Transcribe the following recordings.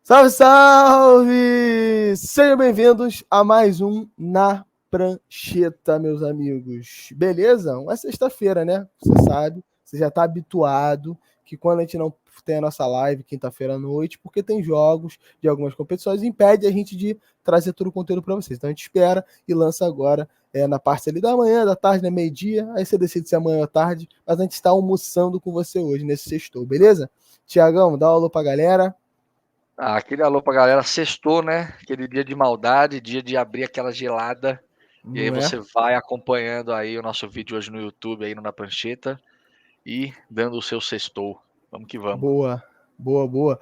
Salve, salve! Sejam bem-vindos a mais um Na Prancheta, meus amigos. Beleza? Uma sexta-feira, né? Você sabe, você já tá habituado que quando a gente não tem a nossa live quinta-feira à noite, porque tem jogos de algumas competições, impede a gente de trazer todo o conteúdo para vocês. Então a gente espera e lança agora na parte ali da manhã, da tarde, né? Meio-dia, aí você decide se é amanhã ou tarde, mas a gente está almoçando com você hoje, nesse sextou, beleza? Tiagão, dá um alô pra galera. Aquele alô pra galera, sextou, né? Aquele dia de maldade, dia de abrir aquela gelada. E aí Não é? você vai acompanhando aí o nosso vídeo hoje no YouTube, aí no Na Prancheta, e dando o seu sextou. Vamos que vamos. Boa, boa, boa.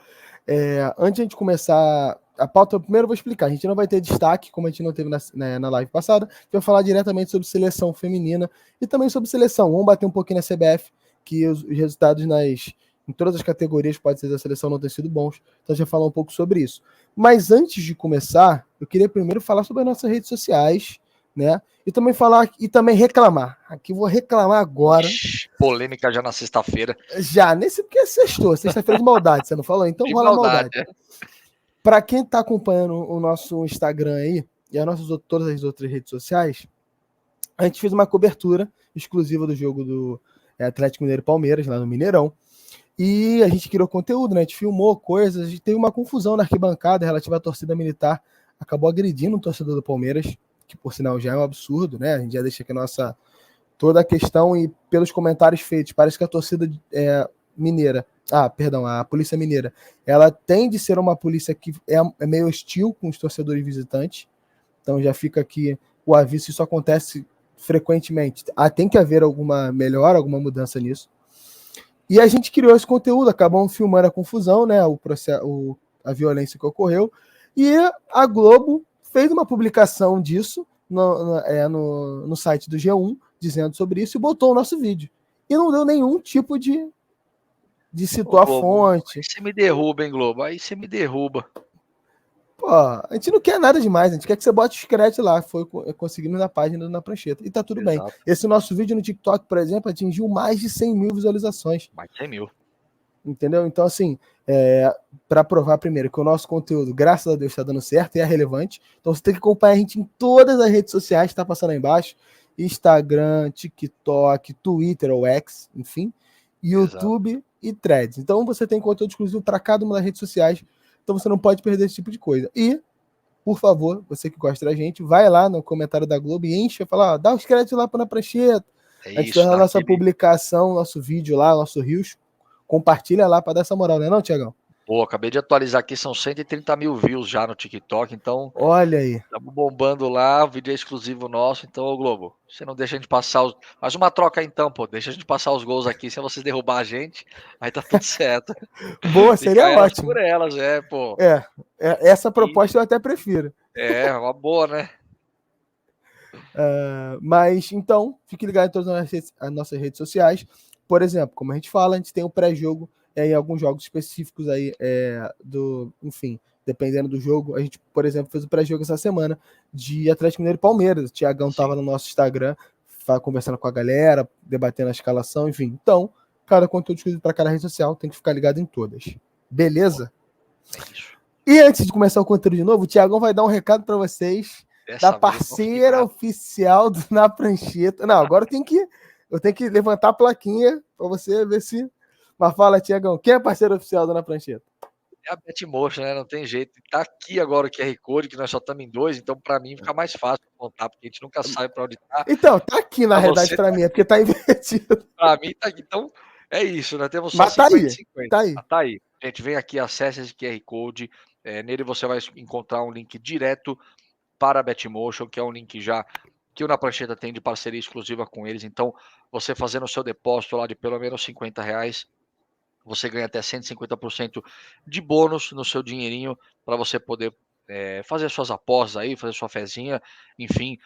Antes de a gente começar a pauta, primeiro eu vou explicar. A gente não vai ter destaque, como a gente não teve na live passada. A gente vai falar diretamente sobre seleção feminina e também sobre seleção. Vamos bater um pouquinho na CBF, que os resultados em todas as categorias, pode ser da seleção, não ter sido bons. Então a gente vai falar um pouco sobre isso. Mas antes de começar, eu queria primeiro falar sobre as nossas redes sociais, né? E também reclamar. Aqui vou reclamar agora. Ixi, polêmica já na sexta-feira. Já, nesse porque é sextou, sexta-feira de maldade, você não falou? Então De rola maldade. maldade, é. Para quem tá acompanhando o nosso Instagram aí e todas as outras redes sociais, a gente fez uma cobertura exclusiva do jogo do Atlético Mineiro e Palmeiras, lá no Mineirão. E a gente criou conteúdo, né? A gente filmou coisas, a gente teve uma confusão na arquibancada relativa à torcida militar. Acabou agredindo o torcedor do Palmeiras, que por sinal já é um absurdo, né? A gente já deixa aqui toda a questão e pelos comentários feitos, parece que a torcida mineira, a polícia mineira, ela tem de ser uma polícia que é meio hostil com os torcedores visitantes, então já fica aqui o aviso, isso acontece frequentemente, tem que haver alguma melhora, alguma mudança nisso. E a gente criou esse conteúdo, acabamos filmando a confusão, né, a violência que ocorreu, e a Globo fez uma publicação disso no site do G1, dizendo sobre isso, e botou o nosso vídeo. E não deu nenhum tipo de Ô, citar a Globo, aí fonte. você me derruba, hein, Globo? Aí você me derruba. Pô, a gente não quer nada demais, a gente quer que você bote os créditos lá, foi conseguindo na página Na Prancheta. E tá tudo bem. Exato. Esse nosso vídeo no TikTok, por exemplo, atingiu mais de 100 mil visualizações. Mais de 100 mil. Entendeu? Então, assim, para provar primeiro que o nosso conteúdo, graças a Deus, está dando certo e é relevante. Então, você tem que acompanhar a gente em todas as redes sociais que está passando aí embaixo: Instagram, TikTok, Twitter ou X, enfim, Exato. YouTube e Threads. Então, você tem conteúdo exclusivo para cada uma das redes sociais. Então, você não pode perder esse tipo de coisa. E, por favor, você que gosta da gente, vai lá no comentário da Globo e enche, fala, dá os créditos lá para Na Prancheta. É A gente fez isso, a nossa daquele. publicação, nosso vídeo lá, nosso Rios. Compartilha lá para dar essa moral, né, não, Tiagão? Pô, acabei de atualizar aqui, são 130 mil views já no TikTok, então Olha aí. estamos bombando lá, o vídeo é exclusivo nosso, então, ô Globo, você não deixa a gente passar os. Faz uma troca aí, então, pô, deixa a gente passar os gols aqui, sem vocês derrubar a gente, aí tá tudo certo. Boa, Fica seria elas por ótimo. elas, pô. É, essa E proposta eu até prefiro. é, uma boa, né? Mas, então, fique ligado em todas as nossas redes sociais. Por exemplo, como a gente fala, a gente tem um pré-jogo em alguns jogos específicos aí, enfim, dependendo do jogo. A gente, por exemplo, fez o pré-jogo essa semana de Atlético Mineiro e Palmeiras. O Tiagão estava Sim. no nosso Instagram, conversando com a galera, debatendo a escalação, enfim. Então, cada conteúdo exclusivo para cada rede social, tem que ficar ligado em todas. Boa, Beleza? é isso. E antes de começar o conteúdo de novo, o Tiagão vai dar um recado para vocês da Dessa vez eu não fiquei parceira bravo. oficial do Na Prancheta. Não, agora eu tenho que levantar a plaquinha para você ver se. Mas fala, Tiagão, quem é parceiro oficial do Na Prancheta? É a Betmotion, né? Não tem jeito. Tá aqui agora o QR Code, que nós só estamos em dois, então pra mim fica mais fácil contar, porque a gente nunca sabe pra onde tá. Então, tá aqui na Pra realidade você para tá mim, é porque aqui, tá invertido. pra mim tá aqui. Então é isso, nós temos só Mas tá 50 e aí, 50. tá aí. Tá aí. Gente, vem aqui, acesse esse QR Code. Nele você vai encontrar um link direto para a Betmotion, que é um link já que o Na Prancheta tem de parceria exclusiva com eles. Então, você fazendo o seu depósito lá de pelo menos R$ 50, você ganha até 150% de bônus no seu dinheirinho para você poder fazer suas apostas aí, fazer sua fezinha, enfim,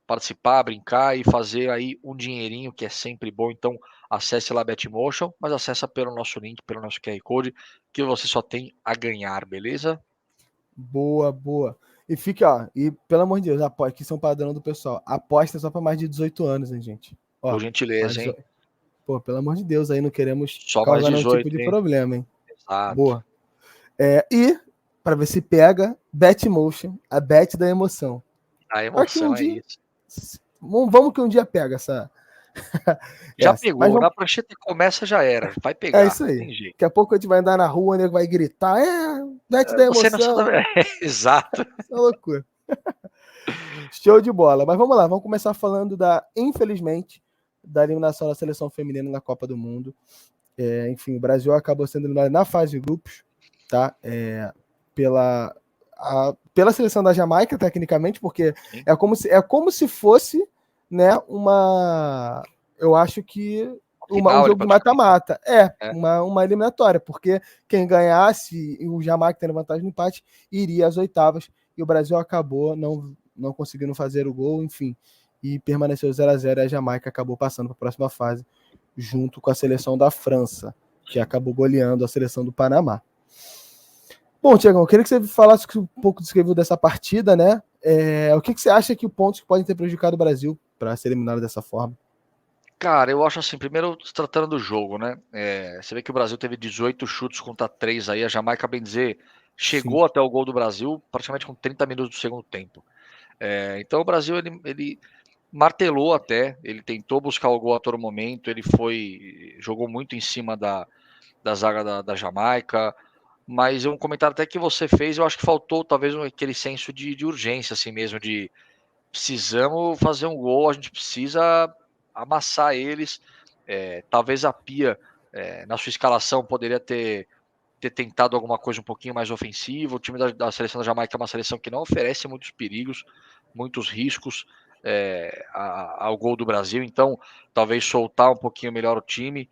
participar, brincar e fazer aí um dinheirinho que é sempre bom. Então acesse lá a Betmotion, mas acessa pelo nosso link, pelo nosso QR Code, que você só tem a ganhar, beleza? Boa, boa. E fique, ó, e pelo amor de Deus, aqui são padrão do pessoal. Aposta só para mais de 18 anos, hein, gente? Ó, Por gentileza, mais, hein? pô, pelo amor de Deus, aí não queremos Só mais causar nenhum tipo 18, de hein? problema, hein? Exato. Boa. E, para ver se pega, Betmotion, a bet da emoção. A emoção é isso. Vamos que um dia pega essa. Já pegou, vamos... na prancheta começa, já era. Vai pegar. É isso aí. Tem jeito. Daqui a pouco a gente vai andar na rua, né, vai gritar, bet da Você não emoção. Exato. Isso é loucura. Show de bola. Mas vamos lá, vamos começar falando infelizmente, da eliminação da seleção feminina na Copa do Mundo. Enfim, o Brasil acabou sendo eliminado na fase de grupos, tá? Pela seleção da Jamaica, tecnicamente, porque é como se fosse, né, eu acho que um jogo de mata-mata. Uma eliminatória, porque quem ganhasse, o Jamaica tendo vantagem no empate, iria às oitavas, e o Brasil acabou não conseguindo fazer o gol, enfim, e permaneceu 0-0, e a Jamaica acabou passando para a próxima fase, junto com a seleção da França, que acabou goleando a seleção do Panamá. Bom, Tiagão, eu queria que você falasse um pouco do que você viu dessa partida, né? O que você acha que pontos que podem ter prejudicado o Brasil para ser eliminado dessa forma? Cara, eu acho assim, primeiro se tratando do jogo, né? Você vê que o Brasil teve 18 chutes contra 3 aí, a Jamaica, bem dizer, chegou até o gol do Brasil praticamente com 30 minutos do segundo tempo. Então o Brasil, ele martelou até, ele tentou buscar o gol a todo momento, jogou muito em cima da zaga da Jamaica, mas um comentário até que você fez, eu acho que faltou talvez aquele senso de urgência, assim mesmo, de precisamos fazer um gol, a gente precisa amassar eles. Talvez a Pia, na sua escalação, poderia ter tentado alguma coisa um pouquinho mais ofensiva. O time da seleção da Jamaica é uma seleção que não oferece muitos perigos, muitos riscos ao gol do Brasil, então talvez soltar um pouquinho melhor o time.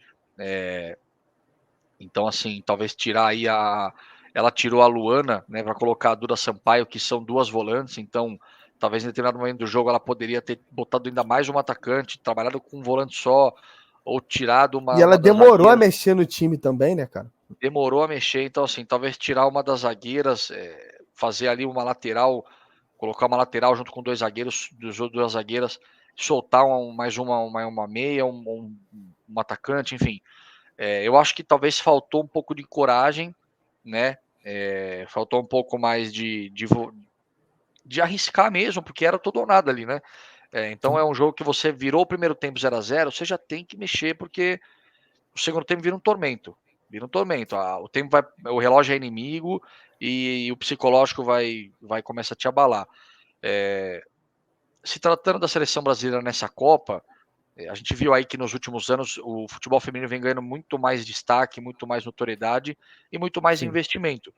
Então, assim, talvez tirar aí ela tirou a Luana, né, para colocar a Duda Sampaio, que são duas volantes, então talvez em determinado momento do jogo ela poderia ter botado ainda mais um atacante, trabalhado com um volante só, ou tirado uma. E ela demorou a mexer no time também, né, cara? Demorou a mexer, então assim, talvez tirar uma das zagueiras, fazer ali uma lateral, colocar uma lateral junto com dois zagueiros, duas zagueiras, soltar mais uma meia, um atacante, enfim. Eu acho que talvez faltou um pouco de coragem, né? Faltou um pouco mais de arriscar mesmo, porque era tudo ou nada ali, né? Então é um jogo que você virou o primeiro tempo 0-0, você já tem que mexer, porque o segundo tempo vira um tormento. Vira um tormento. O relógio é inimigo e o psicológico vai começar a te abalar. Se tratando da seleção brasileira nessa Copa, a gente viu aí que nos últimos anos o futebol feminino vem ganhando muito mais destaque, muito mais notoriedade e muito mais investimento.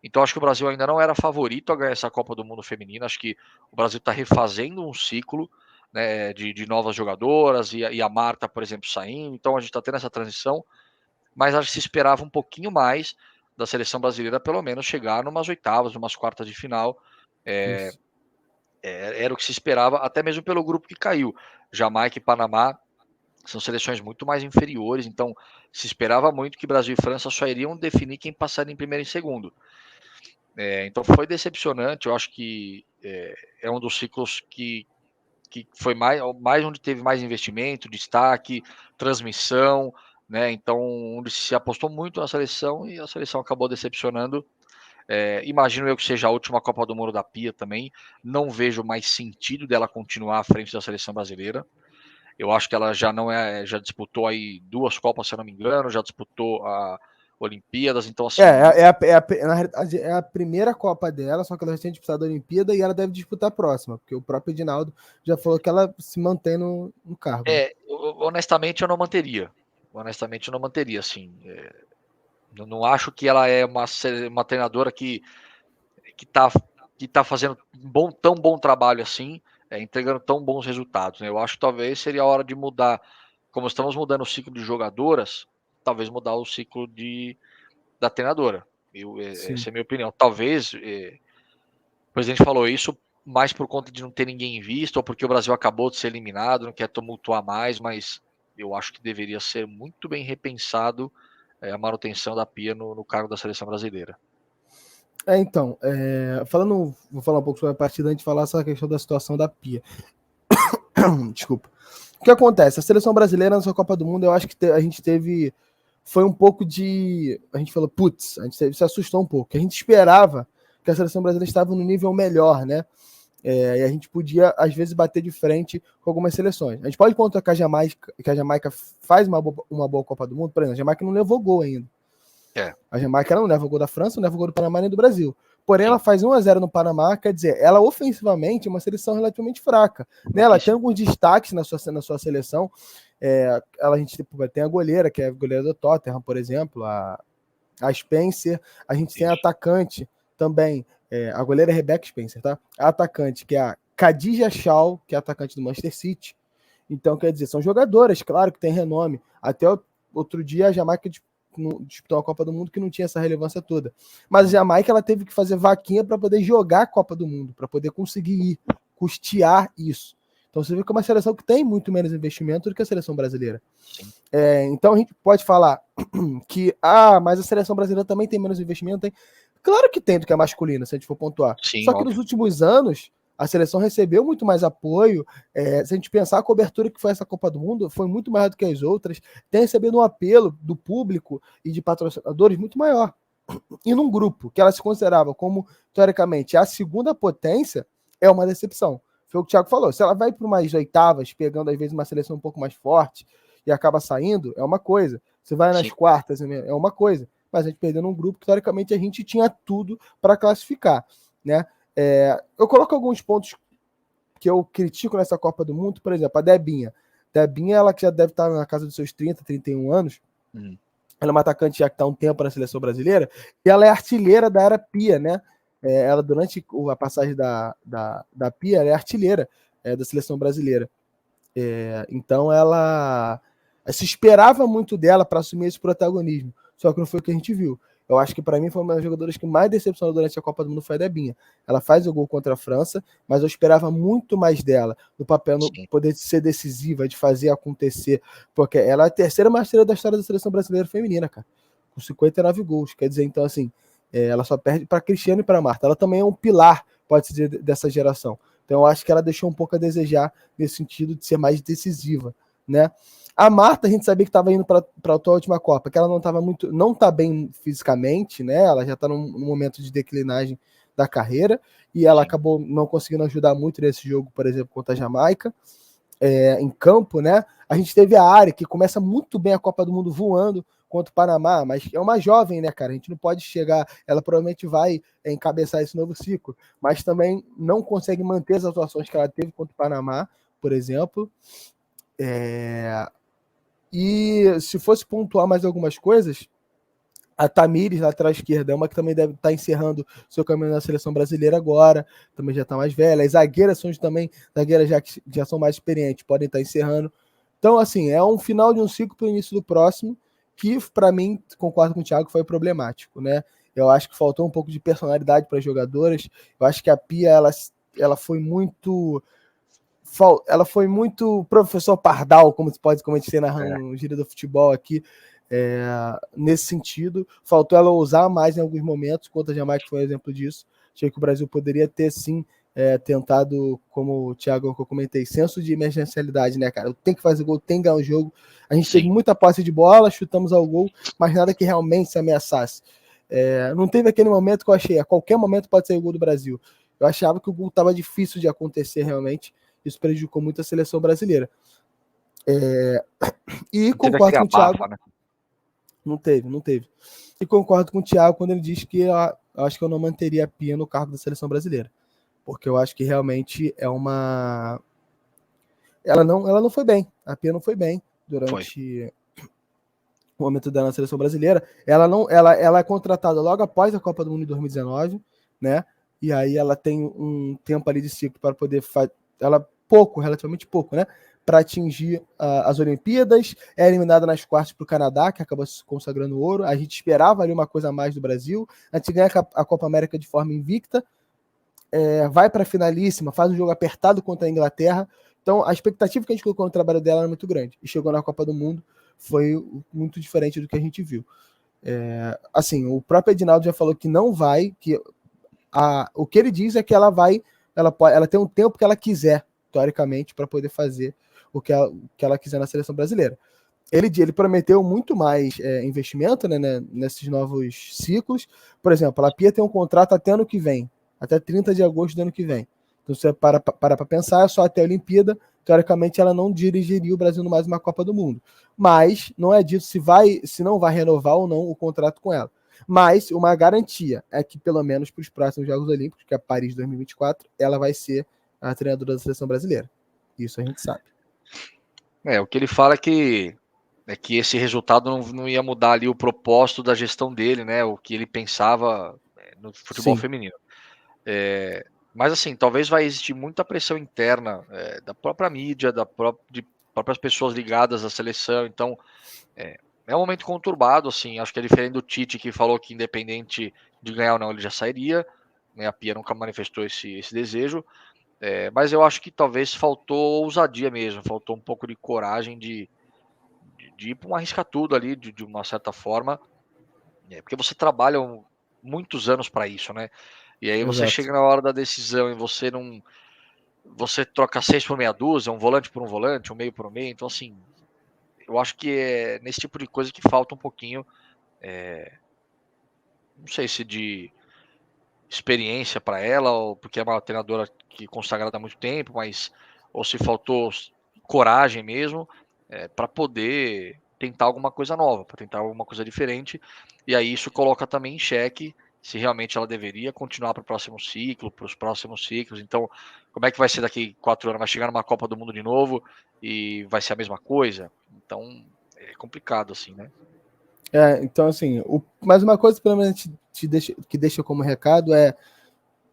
Então acho que o Brasil ainda não era favorito a ganhar essa Copa do Mundo feminina. Acho que o Brasil está refazendo um ciclo, né, de novas jogadoras e a Marta, por exemplo, saindo. Então a gente está tendo essa transição, mas acho que se esperava um pouquinho mais da seleção brasileira, pelo menos chegar numas oitavas, numas quartas de final. Era o que se esperava, até mesmo pelo grupo que caiu. Jamaica e Panamá são seleções muito mais inferiores, então se esperava muito que Brasil e França só iriam definir quem passaria em primeiro e segundo. Então foi decepcionante, eu acho que é um dos ciclos que foi mais onde teve mais investimento, destaque, transmissão, né? Então onde se apostou muito na seleção e a seleção acabou decepcionando. Imagino eu que seja a última Copa do Mundo da Pia também. Não vejo mais sentido dela continuar à frente da seleção brasileira. Eu acho que ela já já disputou aí 2 Copas, se eu não me engano, já disputou a Olimpíadas, então assim. Na realidade, é a primeira Copa dela, só que ela já tinha disputado a Olimpíada e ela deve disputar a próxima, porque o próprio Edinaldo já falou que ela se mantém no cargo. Honestamente, eu não manteria. Honestamente, eu não manteria, assim. Não acho que ela é uma treinadora que tá fazendo tão bom trabalho assim, entregando tão bons resultados, né? Eu acho que talvez seria a hora de mudar, como estamos mudando o ciclo de jogadoras, talvez mudar o ciclo da treinadora. Essa é a minha opinião. Talvez o presidente falou isso mais por conta de não ter ninguém visto, ou porque o Brasil acabou de ser eliminado, não quer tumultuar mais, mas eu acho que deveria ser muito bem repensado a manutenção da Pia no cargo da seleção brasileira. Então, vou falar um pouco sobre a partida antes de falar essa questão da situação da Pia. Desculpa. O que acontece? A seleção brasileira na sua Copa do Mundo, eu acho que a gente teve foi um pouco de... A gente falou, putz, a gente se assustou um pouco. A gente esperava que a seleção brasileira estava no nível melhor, né? E a gente podia, às vezes, bater de frente com algumas seleções. A gente pode contar que a Jamaica faz uma boa Copa do Mundo, por exemplo, a Jamaica não levou gol ainda. A Jamaica não leva gol da França, não leva gol do Panamá nem do Brasil. Porém, ela faz 1-0 no Panamá, quer dizer, ela ofensivamente é uma seleção relativamente fraca. Né? Ela tem alguns destaques na sua seleção. A gente tem a goleira, que é a goleira do Tottenham, por exemplo, a Spencer. A gente tem a atacante também, a goleira é Rebecca Spencer, tá? A atacante, que é a Khadija Shaw, que é a atacante do Manchester City. Então, quer dizer, são jogadoras, claro que tem renome. Até outro dia a Jamaica disputou a Copa do Mundo que não tinha essa relevância toda. Mas a Jamaica ela teve que fazer vaquinha para poder jogar a Copa do Mundo, para poder conseguir ir, custear isso. Então você vê que é uma seleção que tem muito menos investimento do que a seleção brasileira. Então a gente pode falar que, mas a seleção brasileira também tem menos investimento. Tem... Claro que tem do que a masculina, se a gente for pontuar. Sim, só que nos últimos anos, a seleção recebeu muito mais apoio. Se a gente pensar, a cobertura que foi essa Copa do Mundo foi muito maior do que as outras. Tem recebido um apelo do público e de patrocinadores muito maior. E num grupo que ela se considerava como, teoricamente, a segunda potência, é uma decepção. Foi o que o Thiago falou. Se ela vai para umas oitavas, pegando às vezes uma seleção um pouco mais forte e acaba saindo, é uma coisa. Se vai nas quartas, é uma coisa. Mas a gente perdeu num grupo que, teoricamente, a gente tinha tudo para classificar, né? Eu coloco alguns pontos que eu critico nessa Copa do Mundo, por exemplo, a Debinha. Debinha, ela que já deve estar na casa dos seus 30, 31 anos. Ela é uma atacante já que está há um tempo na seleção brasileira, e ela é artilheira da era Pia, né? Ela, durante a passagem da Pia, ela é artilheira da seleção brasileira. Então, ela se esperava muito dela para assumir esse protagonismo, só que não foi o que a gente viu. Eu acho que, para mim, foi uma das jogadoras que mais decepcionou durante a Copa do Mundo foi a Debinha. Ela faz o gol contra a França, mas eu esperava muito mais dela, no papel, no poder de ser decisiva, de fazer acontecer, porque ela é a terceira maior estrela da história da seleção brasileira feminina, cara, com 59 gols. Quer dizer, então, assim, ela só perde para Cristiano e para Marta. Ela também é um pilar, pode-se dizer, dessa geração. Então, eu acho que ela deixou um pouco a desejar nesse sentido de ser mais decisiva, né? A Marta, a gente sabia que estava indo para a última Copa, que ela não tá bem fisicamente, né? Ela já está num momento de declinagem da carreira, e ela acabou não conseguindo ajudar muito nesse jogo, por exemplo, contra a Jamaica, em campo, né? A gente teve a Ari, que começa muito bem a Copa do Mundo voando contra o Panamá, mas é uma jovem, né, cara? A gente não pode chegar, ela provavelmente vai encabeçar esse novo ciclo, mas também não consegue manter as atuações que ela teve contra o Panamá, por exemplo. E se fosse pontuar mais algumas coisas, a Tamires, lateral esquerda, é uma que também deve estar encerrando seu caminho na seleção brasileira agora, também já está mais velha. As zagueiras são também zagueiras já são mais experientes, podem estar encerrando. Então, assim, é um final de um ciclo para o início do próximo, que, para mim, concordo com o Thiago, foi problemático, né? Eu acho que faltou um pouco de personalidade para as jogadoras. Eu acho que a Pia, ela foi muito... Ela foi muito professor Pardal, como a gente tem no gíria do futebol aqui, nesse sentido. Faltou ela ousar mais em alguns momentos, contra a Jamaica foi um exemplo disso. Achei que o Brasil poderia ter, sim, tentado, como o Thiago, que eu comentei, senso de emergencialidade, né, cara? Tem que fazer gol, tem que ganhar o jogo. A gente teve muita posse de bola, chutamos ao gol, mas nada que realmente se ameaçasse. Não teve aquele momento que eu achei, a qualquer momento pode sair o gol do Brasil. Eu achava que o gol estava difícil de acontecer realmente. Isso prejudicou muito a seleção brasileira. E concordo com o Thiago. Né? Não teve. E concordo com o Thiago quando ele diz que eu acho que eu não manteria a Pia no cargo da seleção brasileira. Porque eu acho que realmente é uma... Ela não foi bem. A Pia não foi bem durante o momento dela na seleção brasileira. Ela é contratada logo após a Copa do Mundo de 2019, né? E aí ela tem um tempo ali de ciclo para poder fazer... relativamente pouco, né? Para atingir as Olimpíadas, é eliminada nas quartas para o Canadá, que acabou se consagrando ouro. A gente esperava ali uma coisa a mais do Brasil. A gente ganha a Copa América de forma invicta, vai para a finalíssima, faz um jogo apertado contra a Inglaterra. Então, a expectativa que a gente colocou no trabalho dela era muito grande. E chegou na Copa do Mundo, foi muito diferente do que a gente viu. Assim, o próprio Edinaldo já falou que não vai, que o que ele diz é que ela vai, ela tem um tempo que ela quiser, teoricamente, para poder fazer o que ela quiser na seleção brasileira. Ele prometeu muito mais investimento, né, nesses novos ciclos. Por exemplo, a Pia tem um contrato até ano que vem, até 30 de agosto do ano que vem. Então, você para pensar, é só até a Olimpíada. Teoricamente, ela não dirigiria o Brasil no mais uma Copa do Mundo. Mas não é dito se não vai renovar ou não o contrato com ela. Mas uma garantia é que, pelo menos para os próximos Jogos Olímpicos, que é Paris 2024, ela vai ser a treinadora da seleção brasileira. Isso a gente sabe. O que ele fala é que esse resultado não ia mudar ali o propósito da gestão dele, né? O que ele pensava no futebol Sim, feminino. Mas assim, talvez vai existir muita pressão interna da própria mídia, de próprias pessoas ligadas à seleção. Então, é um momento conturbado, assim. Acho que é diferente do Tite, que falou que independente de ganhar ou não, ele já sairia. Né, a Pia nunca manifestou esse desejo. Mas eu acho que talvez faltou ousadia mesmo, faltou um pouco de coragem de ir para um arrisca-tudo ali, de uma certa forma. Porque você trabalha muitos anos para isso, né? E aí você exato. chega na hora da decisão e você não. Você troca 6 por meia dúzia, um volante por um volante, um meio por um meio. Então, assim, eu acho que é nesse tipo de coisa que falta um pouquinho. Não sei se de experiência para ela, ou porque é uma treinadora que é consagrada há muito tempo, mas ou se faltou coragem mesmo para poder tentar alguma coisa nova, para tentar alguma coisa diferente. E aí isso coloca também em xeque se realmente ela deveria continuar para o próximo ciclo, para os próximos ciclos. Então, como é que vai ser daqui 4 anos? Vai chegar numa Copa do Mundo de novo e vai ser a mesma coisa? Então, é complicado assim, né? Então, assim, mais uma coisa, pelo menos, que deixa como recado é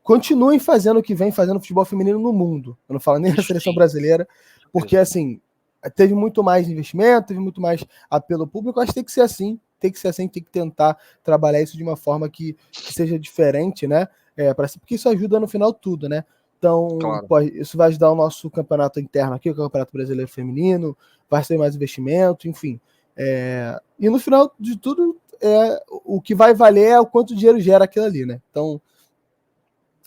continuem fazendo o que vem fazendo futebol feminino no mundo. Eu não falo nem da Isso seleção sim, brasileira, com porque, certeza. assim, teve muito mais investimento, teve muito mais apelo público. Acho que tem que ser assim, tem que ser assim, tem que tentar trabalhar isso de uma forma que seja diferente, né? Porque isso ajuda no final tudo, né? Então, Claro. pô, isso vai ajudar o nosso campeonato interno aqui, o Campeonato Brasileiro Feminino, vai ser mais investimento, enfim. E no final de tudo, o que vai valer é o quanto dinheiro gera aquilo ali, né? Então,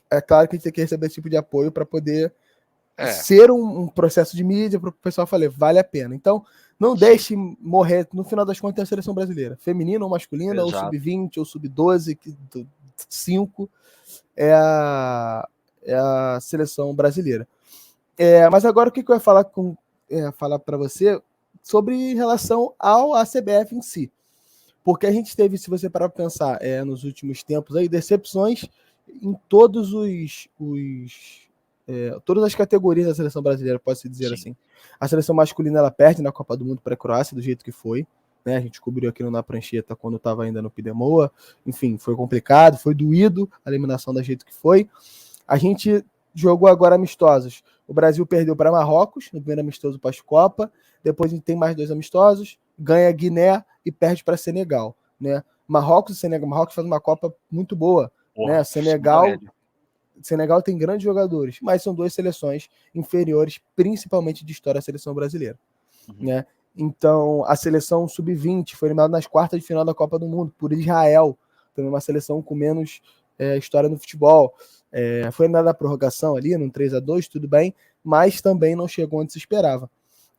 é claro que a gente tem que receber esse tipo de apoio para poder É, ser um processo de mídia para o pessoal falar, vale a pena. Então, não sim, deixe morrer, no final das contas, é a seleção brasileira. Feminina ou masculina, ou exato. sub-20, ou sub-12, 5, é a, é a seleção brasileira. Mas agora o que eu ia falar para você sobre relação ao ACBF em si. Porque a gente teve, se você parar para pensar, nos últimos tempos aí, decepções em todas as categorias da seleção brasileira, pode-se dizer Sim. assim. A seleção masculina ela perde na Copa do Mundo para a Croácia, do jeito que foi. Né? A gente cobriu aquilo na prancheta quando estava ainda no Pidemoa. Enfim, foi complicado, foi doído a eliminação da jeito que foi. A gente jogou agora amistosos. O Brasil perdeu para Marrocos, no primeiro amistoso pós-Copa. Depois a gente tem mais 2 amistosos. Ganha Guiné e perde para Senegal. Né? Marrocos e Senegal. Marrocos faz uma Copa muito boa. Né? Porra, acima da Senegal, média. Senegal tem grandes jogadores, mas são 2 seleções inferiores, principalmente de história à seleção brasileira. Uhum. Né? Então, a seleção sub-20 foi eliminada nas quartas de final da Copa do Mundo por Israel, também uma seleção com menos história no futebol. Foi eliminada na prorrogação ali, num 3-2, tudo bem, mas também não chegou onde se esperava.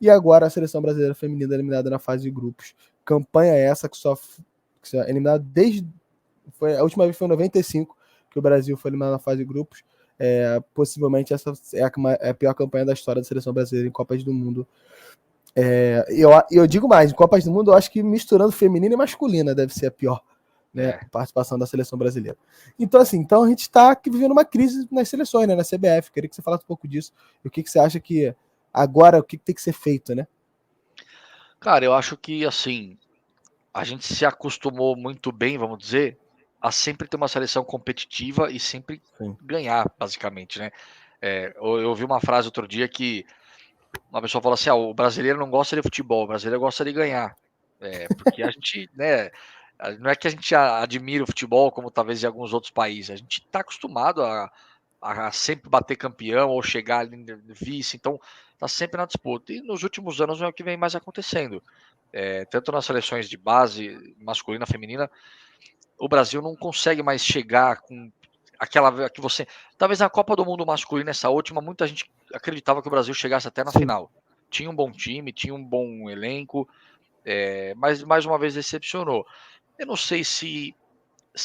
E agora a seleção brasileira feminina eliminada na fase de grupos. Campanha essa que é eliminada desde. A última vez foi em 95 que o Brasil foi eliminado na fase de grupos. Possivelmente essa é a pior campanha da história da seleção brasileira em Copas do Mundo. Eu digo mais, em Copas do Mundo, eu acho que misturando feminina e masculina deve ser a pior, né, É. participação da seleção brasileira. Então, assim, a gente está vivendo uma crise nas seleções, né, na CBF. Queria que você falasse um pouco disso. E o que você acha que agora, o que tem que ser feito, né? Cara, eu acho que assim, a gente se acostumou muito bem, vamos dizer, a sempre ter uma seleção competitiva e sempre Sim. ganhar, basicamente, né? Eu ouvi uma frase outro dia que uma pessoa falou assim: o brasileiro não gosta de futebol, o brasileiro gosta de ganhar. Porque a gente, né? Não é que a gente admira o futebol como talvez em alguns outros países, a gente está acostumado a sempre bater campeão ou chegar ali no vice, então tá sempre na disputa. E nos últimos anos é o que vem mais acontecendo. Tanto nas seleções de base, masculina, feminina, o Brasil não consegue mais chegar com aquela que você. Talvez na Copa do Mundo masculina, essa última, muita gente acreditava que o Brasil chegasse até na Sim. final. Tinha um bom time, tinha um bom elenco, mas mais uma vez decepcionou. Eu não sei se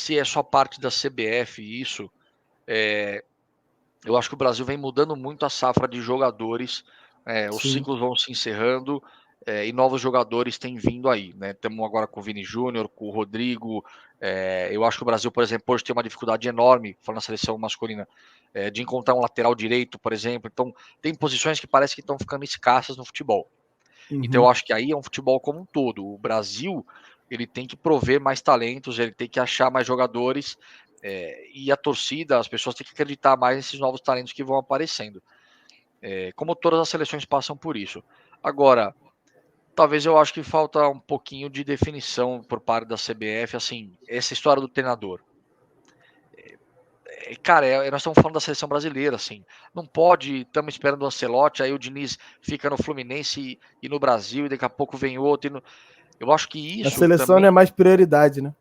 é só parte da CBF isso. Eu acho que o Brasil vem mudando muito a safra de jogadores, os Sim. ciclos vão se encerrando, e novos jogadores têm vindo aí, né? Estamos agora com o Vini Júnior, com o Rodrigo. Eu acho que o Brasil, por exemplo, hoje tem uma dificuldade enorme, falando na seleção masculina, de encontrar um lateral direito, por exemplo. Então, tem posições que parece que estão ficando escassas no futebol. Então, eu acho que aí é um futebol como um todo. O Brasil, ele tem que prover mais talentos, ele tem que achar mais jogadores, e a torcida, as pessoas têm que acreditar mais nesses novos talentos que vão aparecendo. Como todas as seleções passam por isso. Agora, talvez eu acho que falta um pouquinho de definição por parte da CBF, assim, essa história do treinador. Cara, nós estamos falando da seleção brasileira, assim. Não pode, estamos esperando o Ancelotti, aí o Diniz fica no Fluminense e no Brasil, e daqui a pouco vem outro. Eu acho que A isso seleção não é também mais prioridade, né?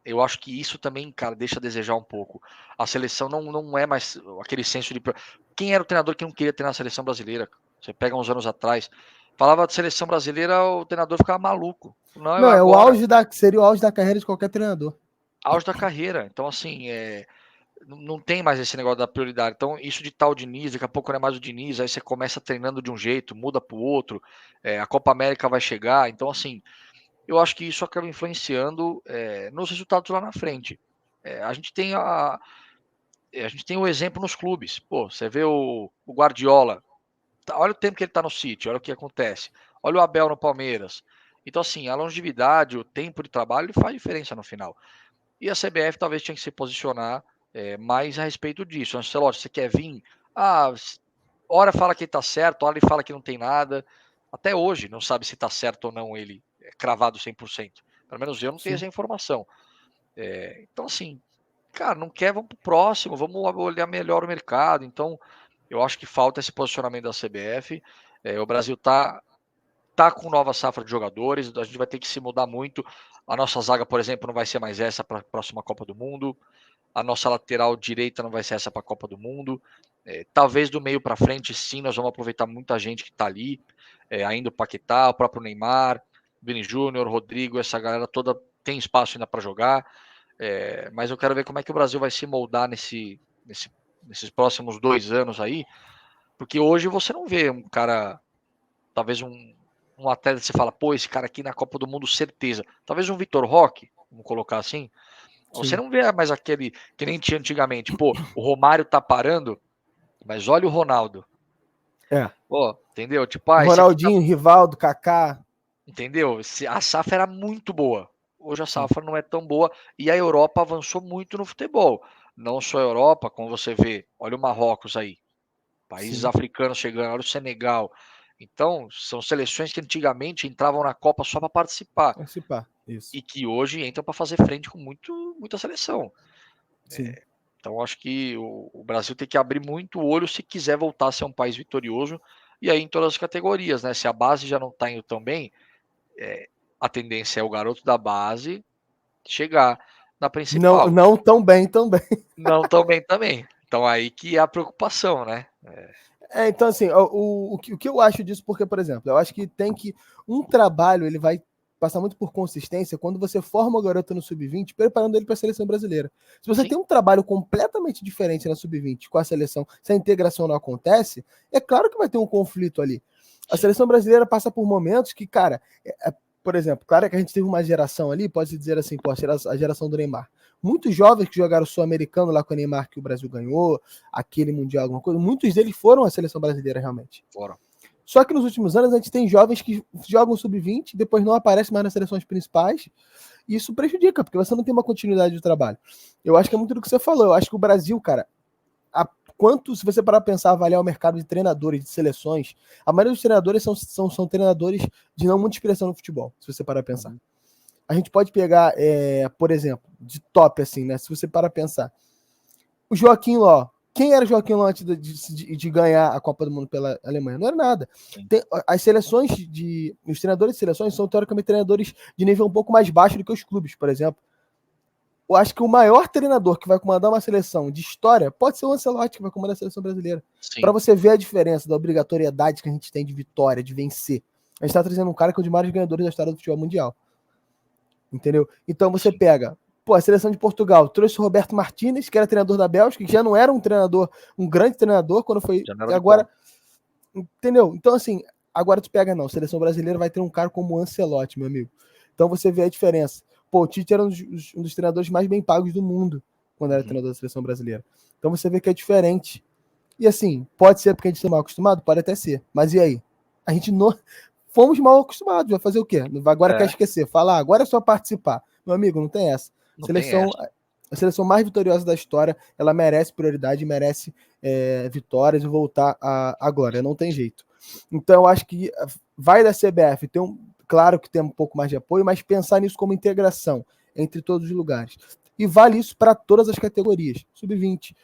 eu acho que isso também, cara, deixa a desejar um pouco. A seleção não é mais aquele senso de. Quem era o treinador que não queria treinar a seleção brasileira? Você pega uns anos atrás, falava de seleção brasileira, o treinador ficava maluco. Não, é Não, é o agora, auge seria o auge da carreira de qualquer treinador. auge da carreira. Então, assim, não tem mais esse negócio da prioridade. Então, isso de tal Diniz, daqui a pouco não é mais o Diniz, aí você começa treinando de um jeito, muda para o outro, a Copa América vai chegar. Então, assim, eu acho que isso acaba influenciando nos resultados lá na frente. A gente tem o exemplo nos clubes. Pô, você vê o Guardiola, olha o tempo que ele está no City, olha o que acontece. Olha o Abel no Palmeiras. Então, assim, a longevidade, o tempo de trabalho, ele faz diferença no final. E a CBF talvez tinha que se posicionar mais a respeito disso. Ancelotti, você quer vir? Hora fala que está certo, hora ele fala que não tem nada. Até hoje não sabe se está certo ou não ele cravado 100%. Pelo menos eu não tenho Sim. essa informação. Então, assim, cara, não quer, vamos pro próximo, vamos olhar melhor o mercado. Então, eu acho que falta esse posicionamento da CBF. O Brasil tá com nova safra de jogadores, a gente vai ter que se mudar muito. A nossa zaga, por exemplo, não vai ser mais essa para a próxima Copa do Mundo. A nossa lateral direita não vai ser essa para a Copa do Mundo. Talvez do meio para frente, sim, nós vamos aproveitar muita gente que está ali, ainda o Paquetá, o próprio Neymar, Vini Júnior, Rodrigo, essa galera toda tem espaço ainda para jogar. Mas eu quero ver como é que o Brasil vai se moldar nesses próximos 2 anos aí, porque hoje você não vê um cara, talvez um atleta que você fala, pô, esse cara aqui na Copa do Mundo, certeza. Talvez um Vitor Roque, vamos colocar assim. Você Sim. não vê mais aquele que nem tinha antigamente. Pô, o Romário tá parando, mas olha o Ronaldo. É. Pô, entendeu? Tipo, esse aqui tá. Ronaldinho, Rivaldo, Kaká. Entendeu? A safra era muito boa. Hoje a Sim. safra não é tão boa e a Europa avançou muito no futebol. Não só a Europa, como você vê, olha o Marrocos aí, países Sim. africanos chegando, olha o Senegal. Então, são seleções que antigamente entravam na Copa só para participar Participar. Isso. e que hoje entram para fazer frente com muita seleção. Sim. Então, acho que o Brasil tem que abrir muito o olho se quiser voltar a ser um país vitorioso, e aí em todas as categorias, né? Se a base já não está indo tão bem, a tendência é o garoto da base chegar na Não, principal. não tão bem também. Não tão bem também. Então, aí que é a preocupação, né? Então, assim, o que eu acho disso, porque, por exemplo, eu acho que tem que. Um trabalho, ele vai passar muito por consistência quando você forma o garoto no sub-20, preparando ele para a seleção brasileira. Se você Sim, tem um trabalho completamente diferente na sub-20 com a seleção, se a integração não acontece, é claro que vai ter um conflito ali. A sim, seleção brasileira passa por momentos que, cara, por exemplo, claro que a gente teve uma geração ali, pode-se dizer assim, pô, a geração do Neymar. Muitos jovens que jogaram sul-americano lá com o Neymar, que o Brasil ganhou, aquele Mundial, alguma coisa, muitos deles foram à seleção brasileira realmente. fora. Só que nos últimos anos a gente tem jovens que jogam sub-20, depois não aparecem mais nas seleções principais, e isso prejudica, porque você não tem uma continuidade de trabalho. Eu acho que é muito do que você falou. Eu acho que o Brasil, cara, se você parar para pensar, avaliar o mercado de treinadores, de seleções, a maioria dos treinadores são treinadores de não muita expressão no futebol, se você parar para pensar. A gente pode pegar, por exemplo, de top, assim, né? Se você parar para pensar. O Joaquim Ló. Quem era o Joaquim Ló antes de ganhar a Copa do Mundo pela Alemanha? Não era nada. As seleções os treinadores de seleções são, teoricamente, treinadores de nível um pouco mais baixo do que os clubes, por exemplo. Eu acho que o maior treinador que vai comandar uma seleção de história pode ser o Ancelotti, que vai comandar a seleção brasileira. Para você ver a diferença da obrigatoriedade que a gente tem de vitória, de vencer. A gente tá trazendo um cara que é um dos maiores ganhadores da história do futebol mundial. Entendeu? Então você pega, pô, a seleção de Portugal trouxe o Roberto Martínez, que era treinador da Bélgica, que já não era um treinador, um grande treinador quando foi. Já não era E de agora, ponta. entendeu? Então, assim, agora tu pega, não, a seleção brasileira vai ter um cara como o Ancelotti, meu amigo. Então você vê a diferença. Pô, o Tite era um dos treinadores mais bem pagos do mundo quando era treinador da seleção brasileira. Então você vê que é diferente. E assim, pode ser porque a gente está mal acostumado? Pode até ser. Mas e aí? A gente não. Fomos mal acostumados. Vai fazer o quê? Agora quer É, esquecer. Falar, agora é só participar. Meu amigo, não tem essa. não tem Seleção, essa. a seleção mais vitoriosa da história, ela merece prioridade, merece vitórias e voltar à glória. Não tem jeito. Então, eu acho que vai da CBF ter claro que tem um pouco mais de apoio, mas pensar nisso como integração entre todos os lugares. E vale isso para todas as categorias. Sub-20,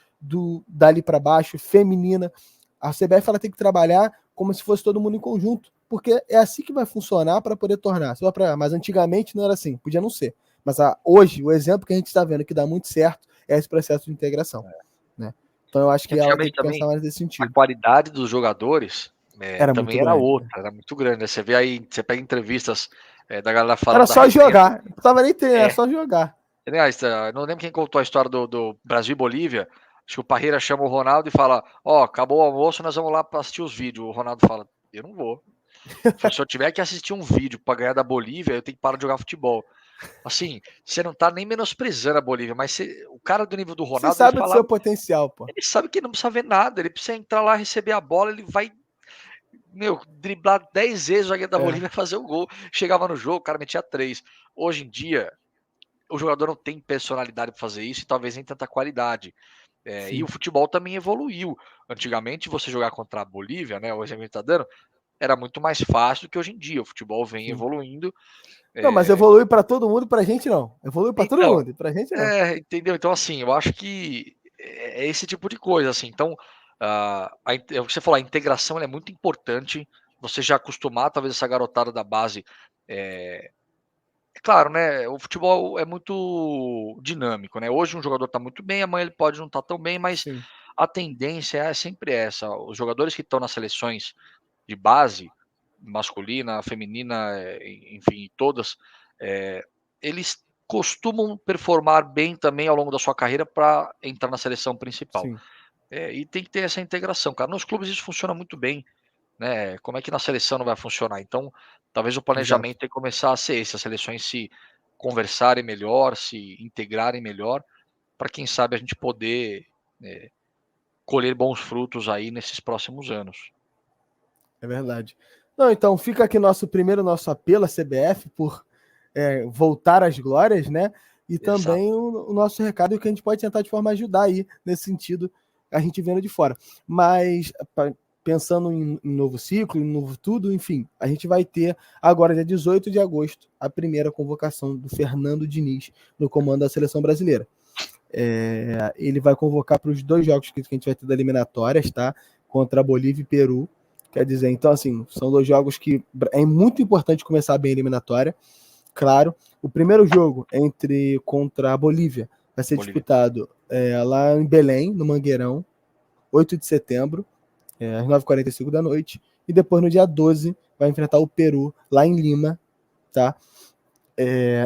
dali para baixo, feminina. A CBF ela tem que trabalhar como se fosse todo mundo em conjunto, porque é assim que vai funcionar para poder tornar. Mas antigamente não era assim, podia não ser. Mas hoje, o exemplo que a gente está vendo que dá muito certo é esse processo de integração. Né? Então eu acho que ela tem Antigamente que pensar também, mais nesse a sentido. qualidade dos jogadores Era muito também era grande. outra, era muito grande. Você vê aí, você pega entrevistas da galera Era falando da só resenha. jogar. Não precisava nem ter, era É, só jogar. aliás, não lembro quem contou a história do Brasil e Bolívia. Acho que o Parreira chama o Ronaldo e fala: Ó, acabou o almoço, nós vamos lá para assistir os vídeos. O Ronaldo fala: Eu não vou. Se eu tiver que assistir um vídeo para ganhar da Bolívia, eu tenho que parar de jogar futebol. Assim, você não tá nem menosprezando a Bolívia, mas o cara do nível do Você Ronaldo, ele sabe do fala, seu potencial, pô. ele sabe que não precisa ver nada, ele precisa entrar lá, receber a bola, ele vai, meu, driblar 10 vezes o zagueiro da É, Bolívia e fazer o gol. Chegava no jogo, o cara metia 3. Hoje em dia, o jogador não tem personalidade para fazer isso e talvez nem tanta qualidade. E o sim. futebol também evoluiu. Antigamente, você jogar contra a Bolívia, né, o exemplo que a gente tá dando, era muito mais fácil do que hoje em dia. O futebol vem Sim. evoluindo. Não, mas É, evolui para todo mundo, pra gente não. Evolui para todo então, mundo, pra gente não. entendeu? Então, assim, eu acho que é esse tipo de coisa, assim. Então, é o que você falou, a integração ela é muito importante. Você já acostumar, talvez, essa garotada da base. É claro, né? O futebol é muito dinâmico, né? Hoje um jogador está muito bem, amanhã ele pode não estar tão bem, mas Sim, a tendência é sempre essa. Os jogadores que estão nas seleções de base, masculina, feminina, enfim, todas, eles costumam performar bem também ao longo da sua carreira para entrar na seleção principal. sim, E tem que ter essa integração, cara. Nos clubes isso funciona muito bem, né? Como é que na seleção não vai funcionar? Então, talvez o exato. planejamento tem que começar a ser esse, as seleções se conversarem melhor, se integrarem melhor, para quem sabe a gente poder colher bons frutos aí nesses próximos anos. É verdade. Não, então fica aqui nosso apelo à CBF por voltar às glórias, né? E Exato. também o nosso recado que a gente pode tentar de forma a ajudar aí nesse sentido, a gente vendo de fora. Mas pensando em novo ciclo, em novo tudo, enfim, a gente vai ter agora, dia 18 de agosto, a primeira convocação do Fernando Diniz no comando da seleção brasileira. Ele vai convocar para os 2 jogos que a gente vai ter da eliminatórias, tá? Contra a Bolívia e Peru. Quer dizer, então, assim, são 2 jogos que é muito importante começar bem a eliminatória. Claro, o primeiro jogo contra a Bolívia vai ser Bolívia. disputado lá em Belém, no Mangueirão, 8 de setembro, às 9h45 da noite. E depois, no dia 12, vai enfrentar o Peru, lá em Lima, tá?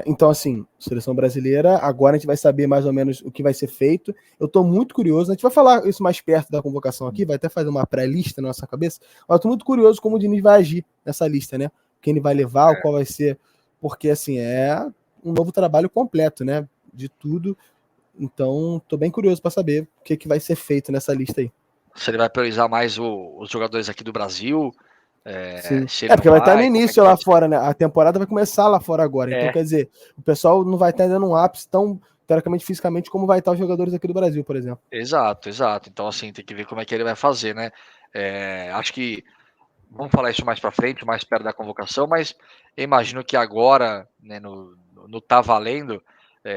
Então, assim, seleção brasileira, agora a gente vai saber mais ou menos o que vai ser feito. Eu tô muito curioso, a gente vai falar isso mais perto da convocação aqui, vai até fazer uma pré-lista na nossa cabeça, mas eu tô muito curioso como o Diniz vai agir nessa lista, né? Quem ele vai levar, qual vai ser, porque, assim, é um novo trabalho completo, né? De tudo. Então, tô bem curioso para saber o que vai ser feito nessa lista aí. Se ele vai priorizar mais os jogadores aqui do Brasil, Sim. se ele não Porque vai estar no vai, como é que início vai lá ser? fora, né? A temporada vai começar lá fora agora. Então, É, quer dizer, o pessoal não vai estar dando um ápice tão, teoricamente, fisicamente, como vai estar os jogadores aqui do Brasil, por exemplo. exato, exato. Então, assim, tem que ver como é que ele vai fazer, né? Acho que vamos falar isso mais para frente, mais perto da convocação, mas eu imagino que agora, né, no tá valendo,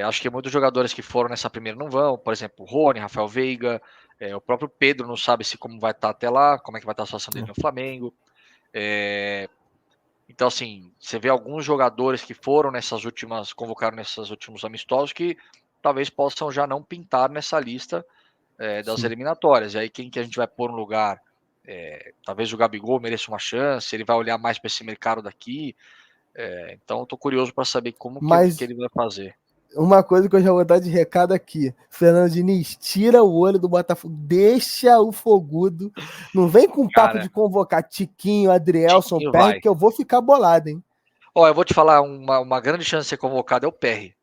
acho que muitos jogadores que foram nessa primeira não vão, por exemplo, o Rony, Rafael Veiga, o próprio Pedro não sabe se como vai estar até lá, como é que vai estar a situação dele no Flamengo. Então, assim, você vê alguns jogadores que foram convocaram nesses últimos amistosos que talvez possam já não pintar nessa lista das Sim. eliminatórias. E aí quem que a gente vai pôr no lugar? Talvez o Gabigol mereça uma chance, ele vai olhar mais para esse mercado daqui. Então, estou curioso para saber como que ele vai fazer. Uma coisa que eu já vou dar de recado aqui. Fernando Diniz, tira o olho do Botafogo, deixa o fogudo. Não vem com papo de convocar Tiquinho, Adrielson, Tiquinho Perry, vai. que eu vou ficar bolado, hein? Eu vou te falar, uma grande chance de ser convocado é o Perry.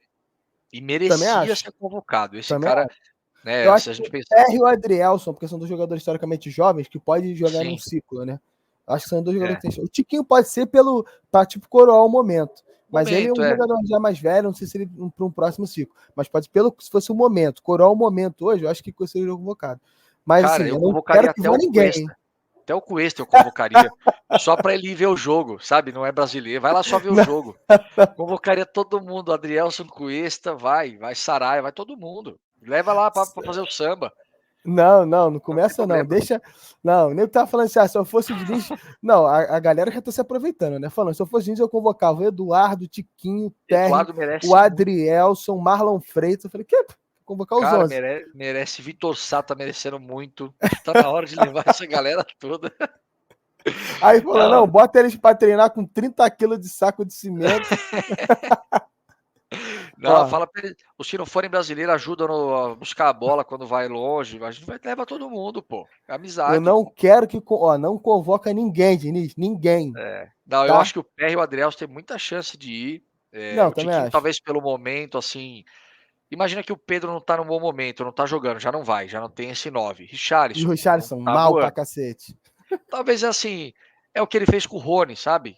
E merecia ser convocado. Esse Também cara, acho. né? Eu acho Se a que gente o pensa... Perry e o Adrielson, porque são dois jogadores historicamente jovens, que podem jogar num Sim. ciclo, né? Acho que são dois jogadores que tem. O Tiquinho pode ser pra tipo coroar o momento. Mas ele é um jogador já mais velho, não sei se ele para um próximo ciclo. Mas pode se fosse o momento, coroar o momento hoje, eu acho que seria convocado. Mas Cara, assim, eu eu não convocaria quero que até vá o ninguém. Cuesta. Até o Cuesta eu convocaria. Só para ele ir ver o jogo, sabe? Não é brasileiro. Vai lá só ver o jogo. Convocaria todo mundo. Adrielson, Cuesta, vai Sarai, vai todo mundo. Leva lá para fazer o samba. Não começa não. Deixa. Não, nem tava falando assim, se eu fosse o Diniz. Não, a galera já tá se aproveitando, né? Falando, se eu fosse o Diniz, eu convocava o Eduardo, Tiquinho, o Perry, o Adrielson, o Marlon Freitas. Eu falei, que? Convocar os Cara, 11. merece. Vitor Sá tá merecendo muito. Tá na hora de levar essa galera toda. Aí falou, não, bota eles pra treinar com 30 quilos de saco de cimento. Não, fala pra eles, os que não forem brasileiros ajudam a buscar a bola quando vai longe. A gente vai levar todo mundo, pô. É amizade. Eu não quero que. Não convoca ninguém, Diniz. Ninguém. Não, tá? eu acho que o Perry e o Adrielson têm muita chance de ir. Não, O também Tiquinho, acho. talvez pelo momento, assim. Imagina que o Pedro não tá no bom momento, não tá jogando, já não vai, já não tem esse 9. E o Richarlison, não Richarlison, tá mal pra voando. cacete. Talvez assim, é o que ele fez com o Rony, sabe?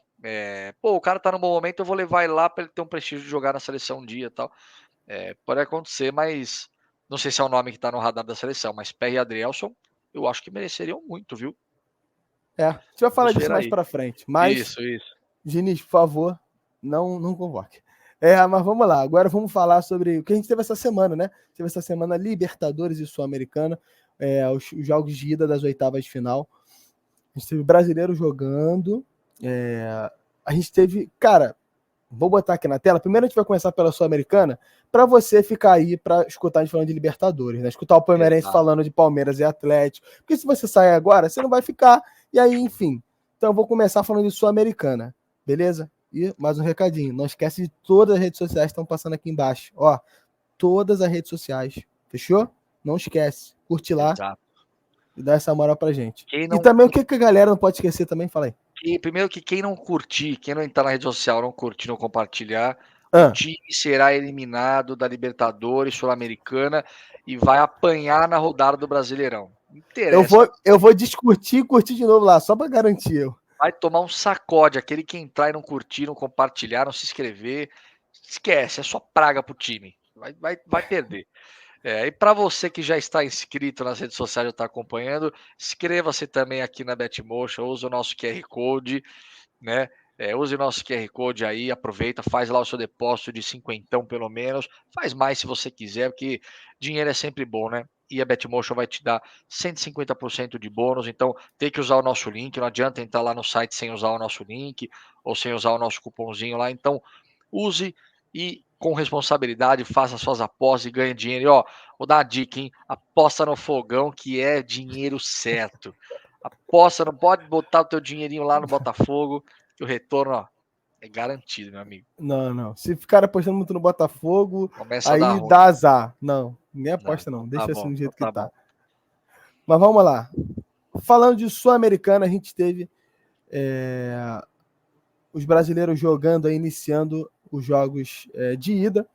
O cara tá no bom momento, eu vou levar ele lá pra ele ter um prestígio de jogar na seleção um dia e tal. Pode acontecer, mas não sei se é o nome que tá no radar da seleção, mas Perry e Adrielson, eu acho que mereceriam muito, viu? A gente vai falar Vamos disso ver mais aí. pra frente. Mas, Isso. Diniz, por favor, não convoque. Mas vamos lá. Agora vamos falar sobre o que a gente teve essa semana, né? Teve essa semana Libertadores e Sul-Americana, os jogos de ida das oitavas de final. A gente teve brasileiro jogando. A gente teve. Cara, vou botar aqui na tela. Primeiro a gente vai começar pela Sul-Americana, para você ficar aí para escutar a gente falando de Libertadores, né? Escutar o Palmeirense falando de Palmeiras e Atlético. Porque se você sair agora, você não vai ficar. E aí, enfim. Então eu vou começar falando de Sul-Americana, beleza? E mais um recadinho. Não esquece de todas as redes sociais que estão passando aqui embaixo. Ó, todas as redes sociais. Fechou? Não esquece. Curte lá. Exato. E dá essa moral pra gente. Não... E também o que a galera não pode esquecer também, fala aí. Primeiro que quem não curtir, quem não entrar na rede social, não curtir, não compartilhar, o time será eliminado da Libertadores Sul-Americana e vai apanhar na rodada do Brasileirão. Não interessa. Eu vou discutir e curtir de novo lá, só pra garantir. Vai tomar um sacode, aquele que entrar e não curtir, não compartilhar, não se inscrever, esquece, é só praga pro time. Vai perder. E para você que já está inscrito nas redes sociais, já está acompanhando, inscreva-se também aqui na Betmotion, use o nosso QR Code, né? Use o nosso QR Code aí, aproveita, faz lá o seu depósito de cinquentão pelo menos, faz mais se você quiser, porque dinheiro é sempre bom, né? E a Betmotion vai te dar 150% de bônus, então tem que usar o nosso link, não adianta entrar lá no site sem usar o nosso link, ou sem usar o nosso cupomzinho lá, então use e com responsabilidade, faça suas apostas e ganhe dinheiro. E ó, vou dar uma dica, hein? Aposta no fogão que é dinheiro certo. Aposta, não pode botar o teu dinheirinho lá no Botafogo, que o retorno, ó, é garantido, meu amigo. Não. Se ficar apostando muito no Botafogo, Começa aí dá azar. Não, ninguém aposta não. Deixa assim do jeito que tá. Mas vamos lá. Falando de Sul-Americana, a gente teve os brasileiros jogando aí, iniciando os jogos de ida.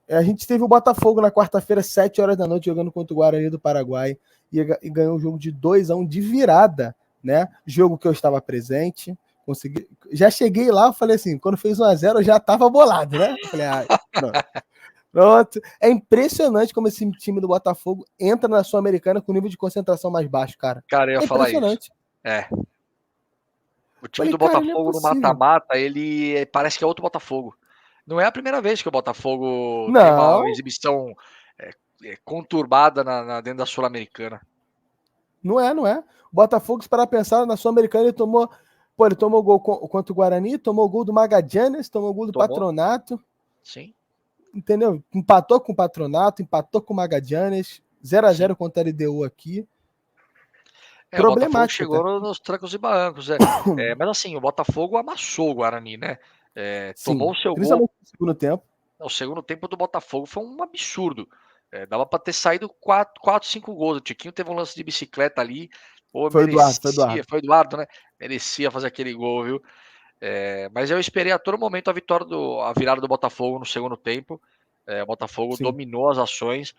A gente teve o Botafogo na quarta-feira, 7 horas da noite, jogando contra o Guarani do Paraguai e ganhou o jogo de 2-1 de virada, né? Jogo que eu estava presente. Já cheguei lá, falei assim, quando fez 1-0 eu já tava bolado, né? Eu falei, pronto. É impressionante como esse time do Botafogo entra na Sul-Americana com nível de concentração mais baixo, cara. Cara, eu ia falar isso. O time do Botafogo no mata-mata, ele parece que é outro Botafogo. Não é a primeira vez que o Botafogo tem uma exibição conturbada dentro da Sul-Americana. Não é. O Botafogo, se parar pensar, na Sul-Americana ele tomou gol contra o Guarani, tomou gol do Magallanes, tomou gol do Patronato. Sim. Entendeu? Empatou com o Patronato, empatou com o Magallanes, 0-0 contra a LDU aqui. O Botafogo Problemático chegou até. nos trancos e barrancos, mas assim, o Botafogo amassou o Guarani, né? Tomou Sim, o seu gol. principalmente no segundo tempo. O segundo tempo do Botafogo foi um absurdo. Dava para ter saído 4, 5 gols. O Tiquinho teve um lance de bicicleta ali. Pô, Foi o Eduardo, merecia. Foi o Eduardo, né? Merecia fazer aquele gol, viu? Mas eu esperei a todo momento a virada do Botafogo no segundo tempo. O Botafogo Sim. dominou as ações.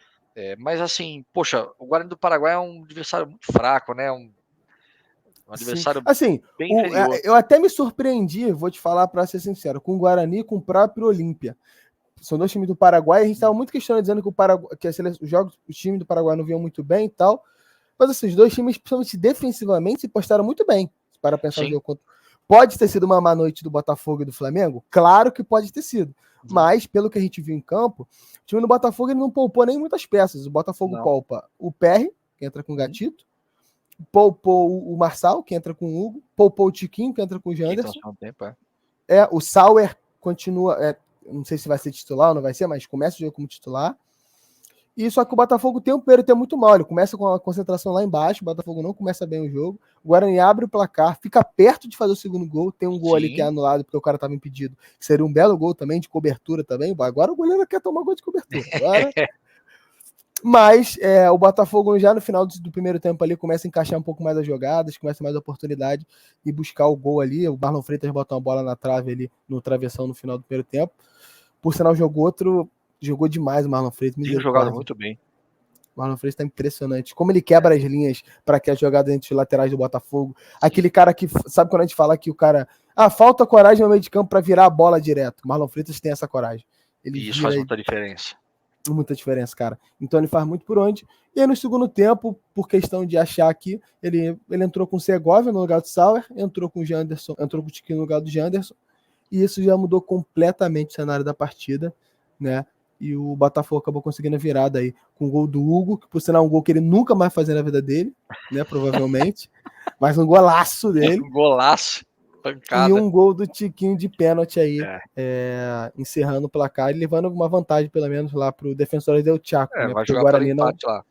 Mas assim, poxa, o Guarani do Paraguai é um adversário muito fraco, né? Um Sim. adversário Assim, bem inferior. eu até me surpreendi, vou te falar para ser sincero, com o Guarani e com o próprio Olímpia. São dois times do Paraguai, a gente estava muito questionando, dizendo que o Paraguai, que os jogos, o time do Paraguai não vinham muito bem e tal. Mas assim, os dois times, principalmente defensivamente, se postaram muito bem. Para pensar no Sim. jogo contra. Pode ter sido uma má noite do Botafogo e do Flamengo? Claro que pode ter sido. Mas, pelo que a gente viu em campo, o time do Botafogo ele não poupou nem muitas peças. O Botafogo poupa o Perry, que entra com o Gatito, poupou o Marçal, que entra com o Hugo, poupou o Tiquinho, que entra com o Janderson. O Sauer continua. Não sei se vai ser titular ou não vai ser, mas começa o jogo como titular. E só que o Botafogo tem um primeiro tempo muito mal. Ele começa com a concentração lá embaixo, o Botafogo não começa bem o jogo. O Guarani abre o placar, fica perto de fazer o segundo gol. Tem um gol ali que é anulado porque o cara estava impedido. Que seria um belo gol também, de cobertura também. Agora o goleiro quer tomar gol de cobertura. Agora... Mas o Botafogo já no final do primeiro tempo ali começa a encaixar um pouco mais as jogadas, começa mais a oportunidade e buscar o gol ali. O Marlon Freitas bota uma bola na trave ali, no travessão no final do primeiro tempo. Por sinal, jogou demais o Marlon Freitas. Tem jogado muito bem. O Marlon Freitas tá impressionante. Como ele quebra as linhas para que a jogada entre os laterais do Botafogo. Aquele cara que, sabe quando a gente fala que o cara... falta coragem no meio de campo para virar a bola direto. O Marlon Freitas tem essa coragem. E isso faz muita diferença. Muita diferença, cara. Então ele faz muito por onde. E aí no segundo tempo, por questão de achar aqui, ele entrou com o Segovia no lugar do Sauer, entrou com o Janderson, entrou com o Tiquinho no lugar do Janderson. E isso já mudou completamente o cenário da partida, né? E o Botafogo acabou conseguindo a virada aí com o gol do Hugo, que por sinal é um gol que ele nunca mais vai fazer na vida dele, né? Provavelmente. Mas um golaço dele. Um golaço. Pancada. E um gol do Tiquinho de pênalti aí, encerrando o placar e levando uma vantagem, pelo menos, lá pro Defensores del Chaco, né? Vai Porque jogar o Guarani pelo empate lá.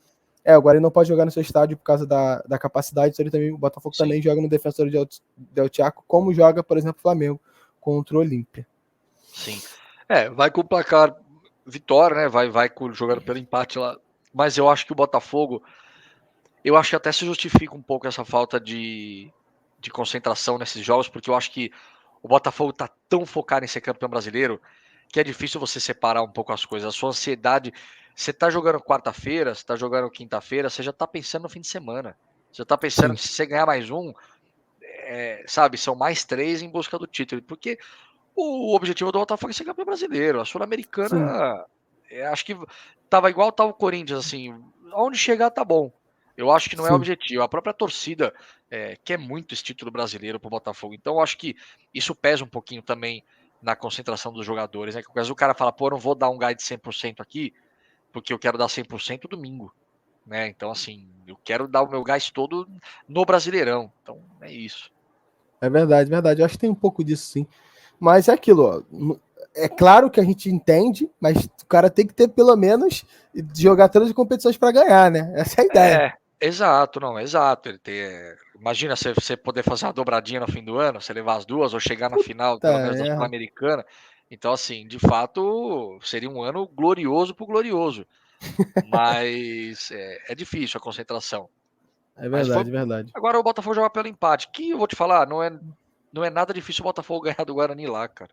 o Guarani não pode jogar no seu estádio por causa da capacidade, então ele também, o Botafogo também joga no Defensor del Chaco, como joga, por exemplo, o Flamengo contra o Olímpia. Sim. Vai com o placar vitória, né? Vai jogando pelo empate lá. Mas eu acho que o Botafogo, eu acho que até se justifica um pouco essa falta de concentração nesses jogos, porque eu acho que o Botafogo tá tão focado em ser campeão brasileiro que é difícil você separar um pouco as coisas. A sua ansiedade, você tá jogando quarta-feira, você tá jogando quinta-feira, você já tá pensando no fim de semana. Você tá pensando que se você ganhar mais um, sabe, são mais 3 em busca do título. Porque o objetivo do Botafogo é ser campeão brasileiro. A Sul-Americana, acho que tava igual tava o Corinthians, assim, aonde chegar tá bom. Eu acho que não é objetivo. A própria torcida quer muito esse título brasileiro pro Botafogo. Então eu acho que isso pesa um pouquinho também na concentração dos jogadores, né? Porque às vezes o cara fala, pô, eu não vou dar um guide 100% aqui, porque eu quero dar 100% domingo, né? Então, assim, eu quero dar o meu gás todo no Brasileirão. Então, é isso. É verdade, verdade. Eu acho que tem um pouco disso, sim. Mas é aquilo, ó. É claro que a gente entende, mas o cara tem que ter pelo menos jogar todas as competições para ganhar, né? Essa é a ideia. Exato, não, exato. Imagina você poder fazer uma dobradinha no fim do ano, você levar as duas ou chegar na final, pelo menos da Sul-Americana. Então, assim, de fato, seria um ano glorioso pro glorioso. Mas é difícil a concentração. É verdade, verdade. Agora o Botafogo joga pelo empate. Que eu vou te falar, não é nada difícil o Botafogo ganhar do Guarani lá, cara.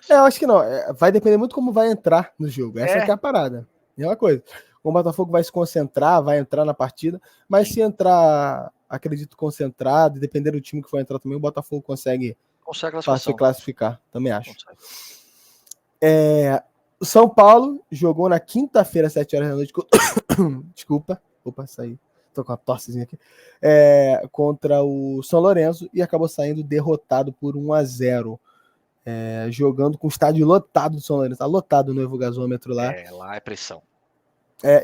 Eu acho que não. Vai depender muito como vai entrar no jogo. Essa que é a parada. É uma coisa. O Botafogo vai se concentrar, vai entrar na partida, mas se entrar, acredito, concentrado, dependendo do time que for entrar também, o Botafogo consegue se classificar. Também acho. O São Paulo jogou na quinta-feira, às 7 horas da noite. Desculpa. Opa, saí. Tô com uma tossezinha aqui. Contra o São Lourenço e acabou saindo derrotado por 1-0. Jogando com o estádio lotado do São Lourenço. Tá lotado o novo gasômetro lá. Lá é pressão.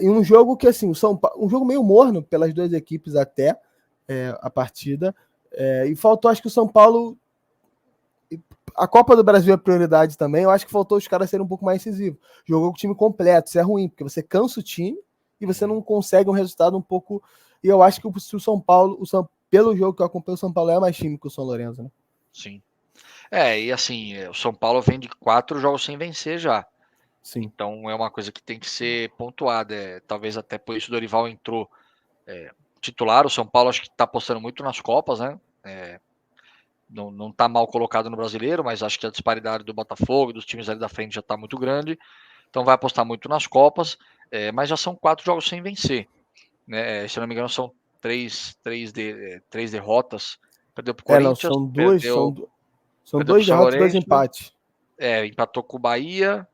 E um jogo que, assim, um jogo meio morno pelas duas equipes até a partida. E faltou, acho que o São Paulo... A Copa do Brasil é prioridade também. Eu acho que faltou os caras serem um pouco mais incisivos. Jogou com o time completo. Isso é ruim, porque você cansa o time, e você não consegue um resultado um pouco... E eu acho que se o São Paulo, pelo jogo que eu acompanho, o São Paulo é mais time que o São Lourenço, né? Sim. E assim, o São Paulo vem de 4 jogos sem vencer já. Sim. Então é uma coisa que tem que ser pontuada. Talvez até por isso o Dorival entrou titular. O São Paulo acho que está apostando muito nas Copas, né? Não está mal colocado no Brasileiro, mas acho que a disparidade do Botafogo, dos times ali da frente já está muito grande. Então vai apostar muito nas Copas, mas já são 4 jogos sem vencer. Né? Se eu não me engano, são três derrotas. Perdeu para o Não, Corinthians, são duas, perdeu são para o 2 São derrotas e 2 Lourenço, empates. empatou com o Bahia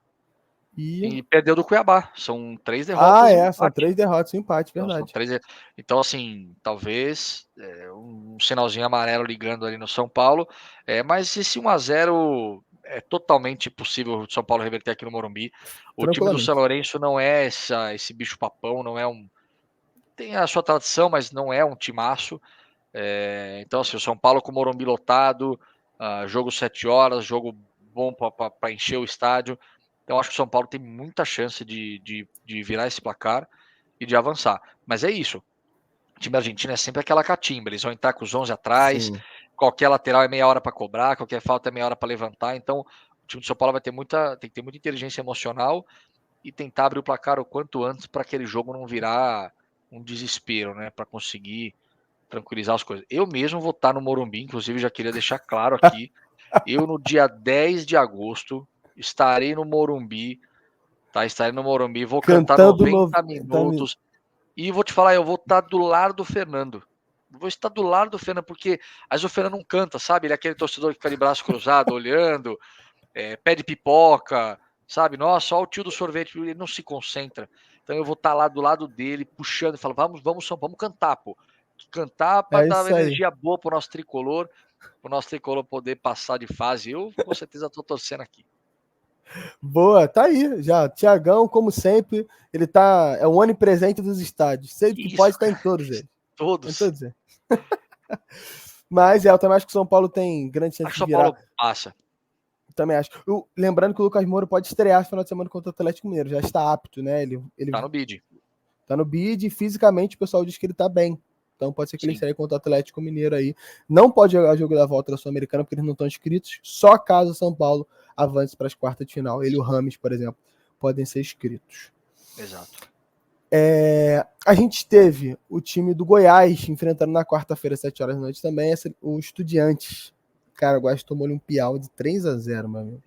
E e perdeu do Cuiabá. São 3 derrotas e um são empate. 3 derrotas e um empate, Então, verdade. então, assim, talvez um sinalzinho amarelo ligando ali no São Paulo. Mas esse 1-0 é totalmente possível o São Paulo reverter aqui no Morumbi. O time do São Lourenço não é esse bicho-papão, não é um. Tem a sua tradição, mas não é um timaço. Então, assim, o São Paulo com o Morumbi lotado, jogo 7 horas, jogo bom para encher o estádio. Então, acho que o São Paulo tem muita chance de virar esse placar e de avançar. Mas é isso. O time argentino é sempre aquela catimba. Eles vão entrar com os 11 atrás. Sim. Qualquer lateral é meia hora para cobrar, qualquer falta é meia hora para levantar. Então, o time do São Paulo vai ter tem que ter muita inteligência emocional e tentar abrir o placar o quanto antes para aquele jogo não virar um desespero, né? Para conseguir tranquilizar as coisas. Eu mesmo vou estar no Morumbi, inclusive já queria deixar claro aqui. Eu, no dia 10 de agosto, estarei no Morumbi, tá? Estarei no Morumbi, vou cantar Cantando 90 minutos. E vou te falar, eu vou estar do lado do Fernando. Vou estar do lado do Fernando, porque às vezes o Fernando não canta, sabe? Ele é aquele torcedor que fica de braço cruzado, olhando, pede pipoca, sabe? Nossa, olha o tio do sorvete, ele não se concentra. Então eu vou estar lá do lado dele, puxando e falando, vamos cantar, pô. Cantar para É dar isso aí. energia boa pro nosso tricolor poder passar de fase. Eu, com certeza, estou torcendo aqui. Boa, tá aí já. Tiagão, como sempre, ele é o onipresente dos estádios. Sei que pode estar em todos eles. Todos. Em todos eles. Mas eu também acho que o São Paulo tem grande chance Acho que de São virar. Paulo passa. Também acho. Lembrando que o Lucas Moura pode estrear no final de semana contra o Atlético Mineiro. Já está apto, né? Ele Tá no bid. Tá no bid e fisicamente o pessoal diz que ele tá bem. Então pode ser que ele Sim. estreie contra o Atlético Mineiro aí. Não pode jogar o jogo da volta da Sul-Americana porque eles não estão inscritos. Só caso o São Paulo avance para as quartas de final. Ele e o Rames, por exemplo, podem ser inscritos. Exato. A gente teve o time do Goiás enfrentando na quarta-feira, 7 horas da noite, também o Estudiantes. Cara, o Goiás tomou-lhe um piau de 3-0, meu amigo.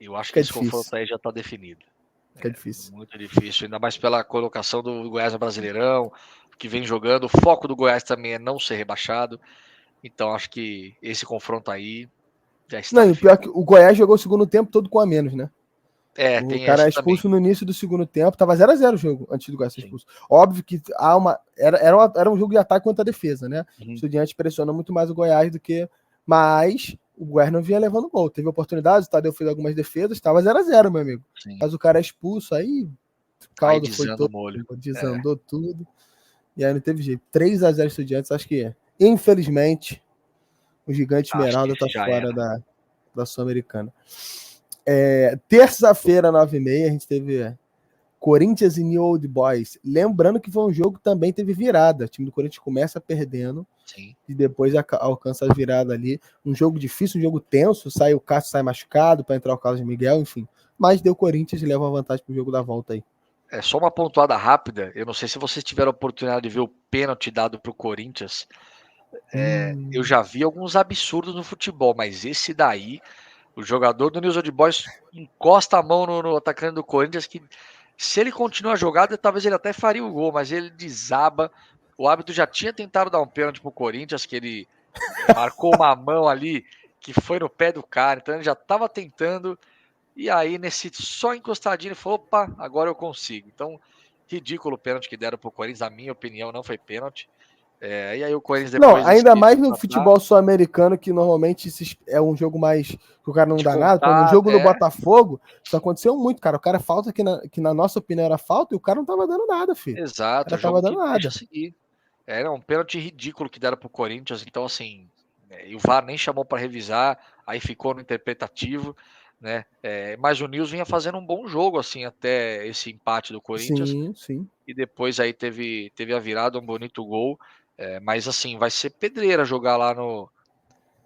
Eu acho que esse confronto aí já tá definido. Fica difícil. Muito difícil, ainda mais pela colocação do Goiás no Brasileirão, que vem jogando. O foco do Goiás também é não ser rebaixado. Então acho que esse confronto aí já está Não, e o pior é definido. que o Goiás jogou o segundo tempo todo com a menos, né? O Tem cara essa é também. expulso no início do segundo tempo, tava 0-0 o jogo antes do Goiás ser expulso. Óbvio que era um jogo de ataque contra a defesa, né? O Estudiante pressiona muito mais o Goiás do que. Mas o Goiás não vinha levando gol. Teve oportunidades, o Tadeu fez algumas defesas, tava 0-0, meu amigo. Sim. Mas o cara é expulso, aí o caldo foi todo, molho. desandou tudo. E aí não teve jeito. 3-0 Estudiantes, acho que infelizmente o Gigante Esmeralda tá fora da Sul-Americana. Terça-feira, 9h30, a gente teve Corinthians e New Old Boys. Lembrando que foi um jogo que também teve virada. O time do Corinthians começa perdendo. Sim. E depois alcança a virada ali. Um jogo difícil, um jogo tenso. O Cássio sai machucado para entrar o Carlos Miguel, enfim. Mas deu Corinthians e leva uma vantagem pro jogo da volta aí. Só uma pontuada rápida. Eu não sei se vocês tiveram a oportunidade de ver o pênalti dado pro Corinthians. Eu já vi alguns absurdos no futebol, mas esse daí, o jogador do News Old Boys encosta a mão no atacante do Corinthians, que se ele continuar a jogada, talvez ele até faria o gol, mas ele desaba. O árbitro já tinha tentado dar um pênalti pro Corinthians, que ele marcou uma mão ali que foi no pé do cara, então ele já estava tentando. E aí, nesse só encostadinho, ele falou: opa, agora eu consigo. Então, ridículo o pênalti que deram pro Corinthians, na minha opinião, não foi pênalti. E aí o Corinthians depois. Não, ainda mais no futebol sul-americano, que normalmente é um jogo mais. Que o cara não dá nada. No jogo do Botafogo, isso aconteceu muito, cara. O cara falta que na nossa opinião era falta e o cara não tava dando nada, filho. Exato, o cara tava dando nada. Deixa seguir. Era um pênalti ridículo que deram pro Corinthians, então assim. E o VAR nem chamou para revisar, aí ficou no interpretativo. né? Mas o Nils vinha fazendo um bom jogo, assim, até esse empate do Corinthians. Sim. E depois aí teve a virada, um bonito gol. Mas assim, vai ser pedreira jogar lá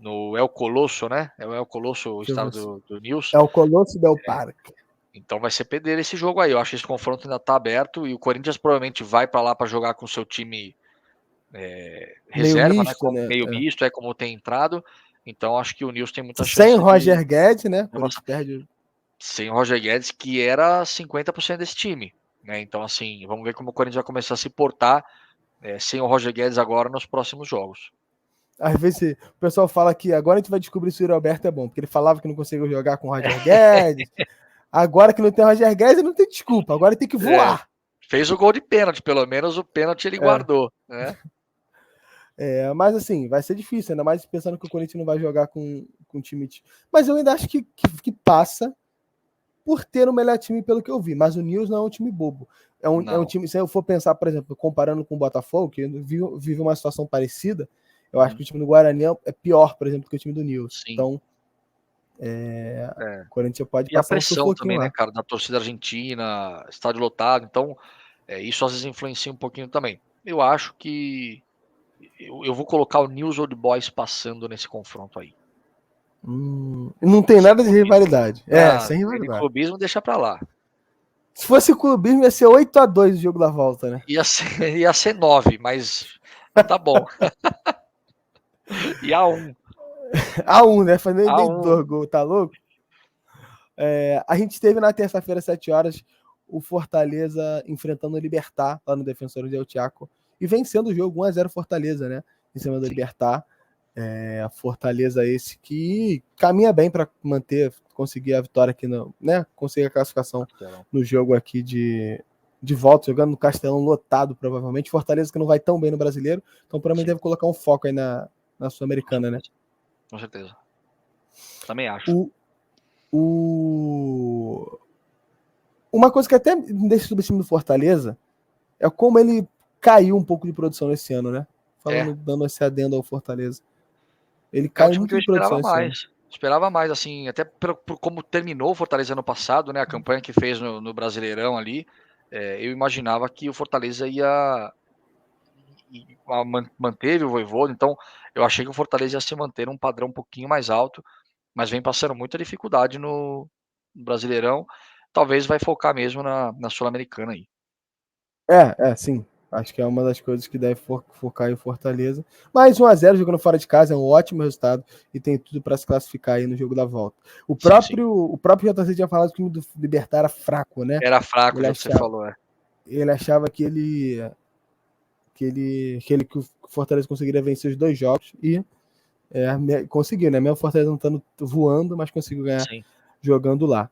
no El Colosso, né? É o El Colosso, o Deixa eu ver estado do Nils. É o Colosso Del Parque. Então vai ser pedreira esse jogo aí. Eu acho que esse confronto ainda tá aberto e o Corinthians provavelmente vai para lá para jogar com o seu time Meio reserva, né? misto, né? Meio misto, como tem entrado. Então acho que o Nils tem muita Sem chance de Roger Guedes, né? O Corinthians perde. sem o Roger Guedes, que era 50% desse time. Né? Então, assim, vamos ver como o Corinthians vai começar a se portar sem o Roger Guedes agora nos próximos jogos. Às vezes o pessoal fala que agora a gente vai descobrir se o Yuri Alberto é bom, porque ele falava que não conseguiu jogar com o Roger Guedes. Agora que não tem Roger Guedes, não tem desculpa. Agora ele tem que voar. Fez o gol de pênalti, pelo menos o pênalti ele guardou. Né? Mas assim, vai ser difícil, ainda mais pensando que o Corinthians não vai jogar com time. Mas eu ainda acho que passa por ter o melhor time, pelo que eu vi. Mas o Nils não é um time bobo. É um time, se eu for pensar, por exemplo, comparando com o Botafogo, que vive uma situação parecida, eu acho que o time do Guarani é pior, por exemplo, que o time do Nils. Sim. Então, o Corinthians pode passar a pressão um também, lá. Né, cara, da torcida argentina, estádio lotado. Então, isso às vezes influencia um pouquinho também. Eu acho que eu vou colocar o News Old Boys passando nesse confronto aí. Não tem nada de rivalidade. Sem rivalidade. Clubismo deixa pra lá. Se fosse clubismo, ia ser 8-2 o jogo da volta, né? Ia ser 9, mas tá bom. E A1. A1, né? Faz nem 2 gols, tá louco? A gente teve na terça-feira, 7 horas, o Fortaleza enfrentando o Libertad, lá no Defensor del Chaco, e vencendo o jogo 1-0 Fortaleza, né? Em cima do Libertad. A Fortaleza esse que caminha bem para conseguir a vitória aqui, né? Conseguir a classificação no jogo aqui de volta, jogando no Castelão lotado, provavelmente. Fortaleza que não vai tão bem no Brasileiro, então provavelmente deve colocar um foco aí na Sul-Americana, né? Com certeza. Também acho. Uma coisa que até me deixa subestimado do Fortaleza é como ele caiu um pouco de produção nesse ano, né? Dando esse adendo ao Fortaleza. Ele caiu muito de produção esse ano. Esperava mais, assim, até por como terminou o Fortaleza ano passado, né? A campanha que fez no Brasileirão ali. Eu imaginava que o Fortaleza ia manteve o Vojvoda, então eu achei que o Fortaleza ia se manter um padrão um pouquinho mais alto, mas vem passando muita dificuldade no Brasileirão. Talvez vai focar mesmo na Sul-Americana aí. Sim. Acho que é uma das coisas que deve focar em Fortaleza. Mas 1-0 jogando fora de casa é um ótimo resultado e tem tudo para se classificar aí no jogo da volta. O próprio JC tinha falado que o time do Libertad era fraco, né? Era fraco, já você falou, Ele achava que o Fortaleza conseguiria vencer os 2 jogos e conseguiu, né? Mesmo o Fortaleza não estando voando, mas conseguiu ganhar jogando lá.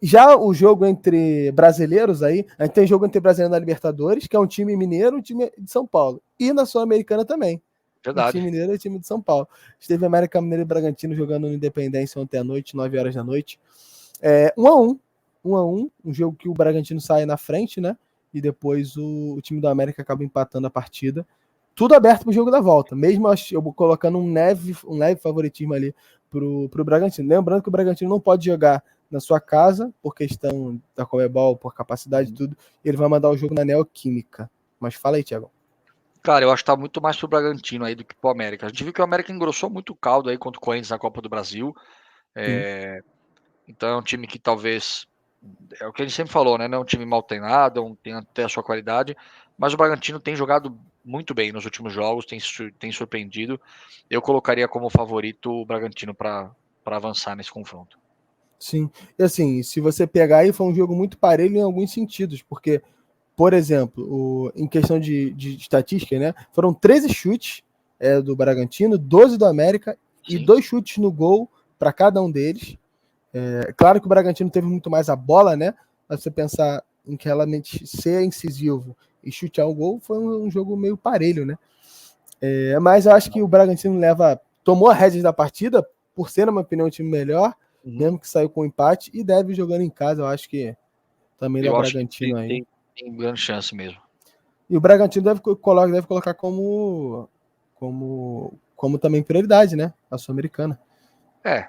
Já o jogo entre brasileiros aí, a gente tem jogo entre brasileiro na Libertadores, que é um time mineiro e um time de São Paulo. E na Sul-Americana também. Verdade. Um time mineiro e um time de São Paulo. Esteve América Mineiro e Bragantino jogando no Independência ontem à noite, 9 horas da noite. 1-1. Um jogo que o Bragantino sai na frente, né? E depois o time do América acaba empatando a partida. Tudo aberto para o jogo da volta. Mesmo eu colocando um leve favoritismo ali pro Bragantino. Lembrando que o Bragantino não pode jogar na sua casa, por questão da Conmebol, por capacidade e tudo, ele vai mandar o jogo na Neoquímica. Mas fala aí, Thiago. Cara, eu acho que tá muito mais pro Bragantino aí do que pro América. A gente viu que o América engrossou muito o caldo aí contra o Corinthians na Copa do Brasil. Então é um time que talvez, é o que a gente sempre falou, né? Não é um time mal treinado, tem até a sua qualidade, mas o Bragantino tem jogado muito bem nos últimos jogos, tem surpreendido. Eu colocaria como favorito o Bragantino para avançar nesse confronto. Sim, e assim, se você pegar aí, foi um jogo muito parelho em alguns sentidos, porque, por exemplo, em questão de estatística, né, foram 13 chutes do Bragantino, 12 do América e 2 chutes no gol para cada um deles. Claro que o Bragantino teve muito mais a bola, né, mas você pensar em que realmente ser incisivo e chutear o gol, foi um jogo meio parelho, né. Mas eu acho que o Bragantino tomou a rédea da partida, por ser, na minha opinião, um time melhor, mesmo que saiu com um empate, e deve jogando em casa, eu acho que também dá Bragantino aí. Tem grande chance mesmo. E o Bragantino deve colocar como também prioridade, né? A Sul-Americana.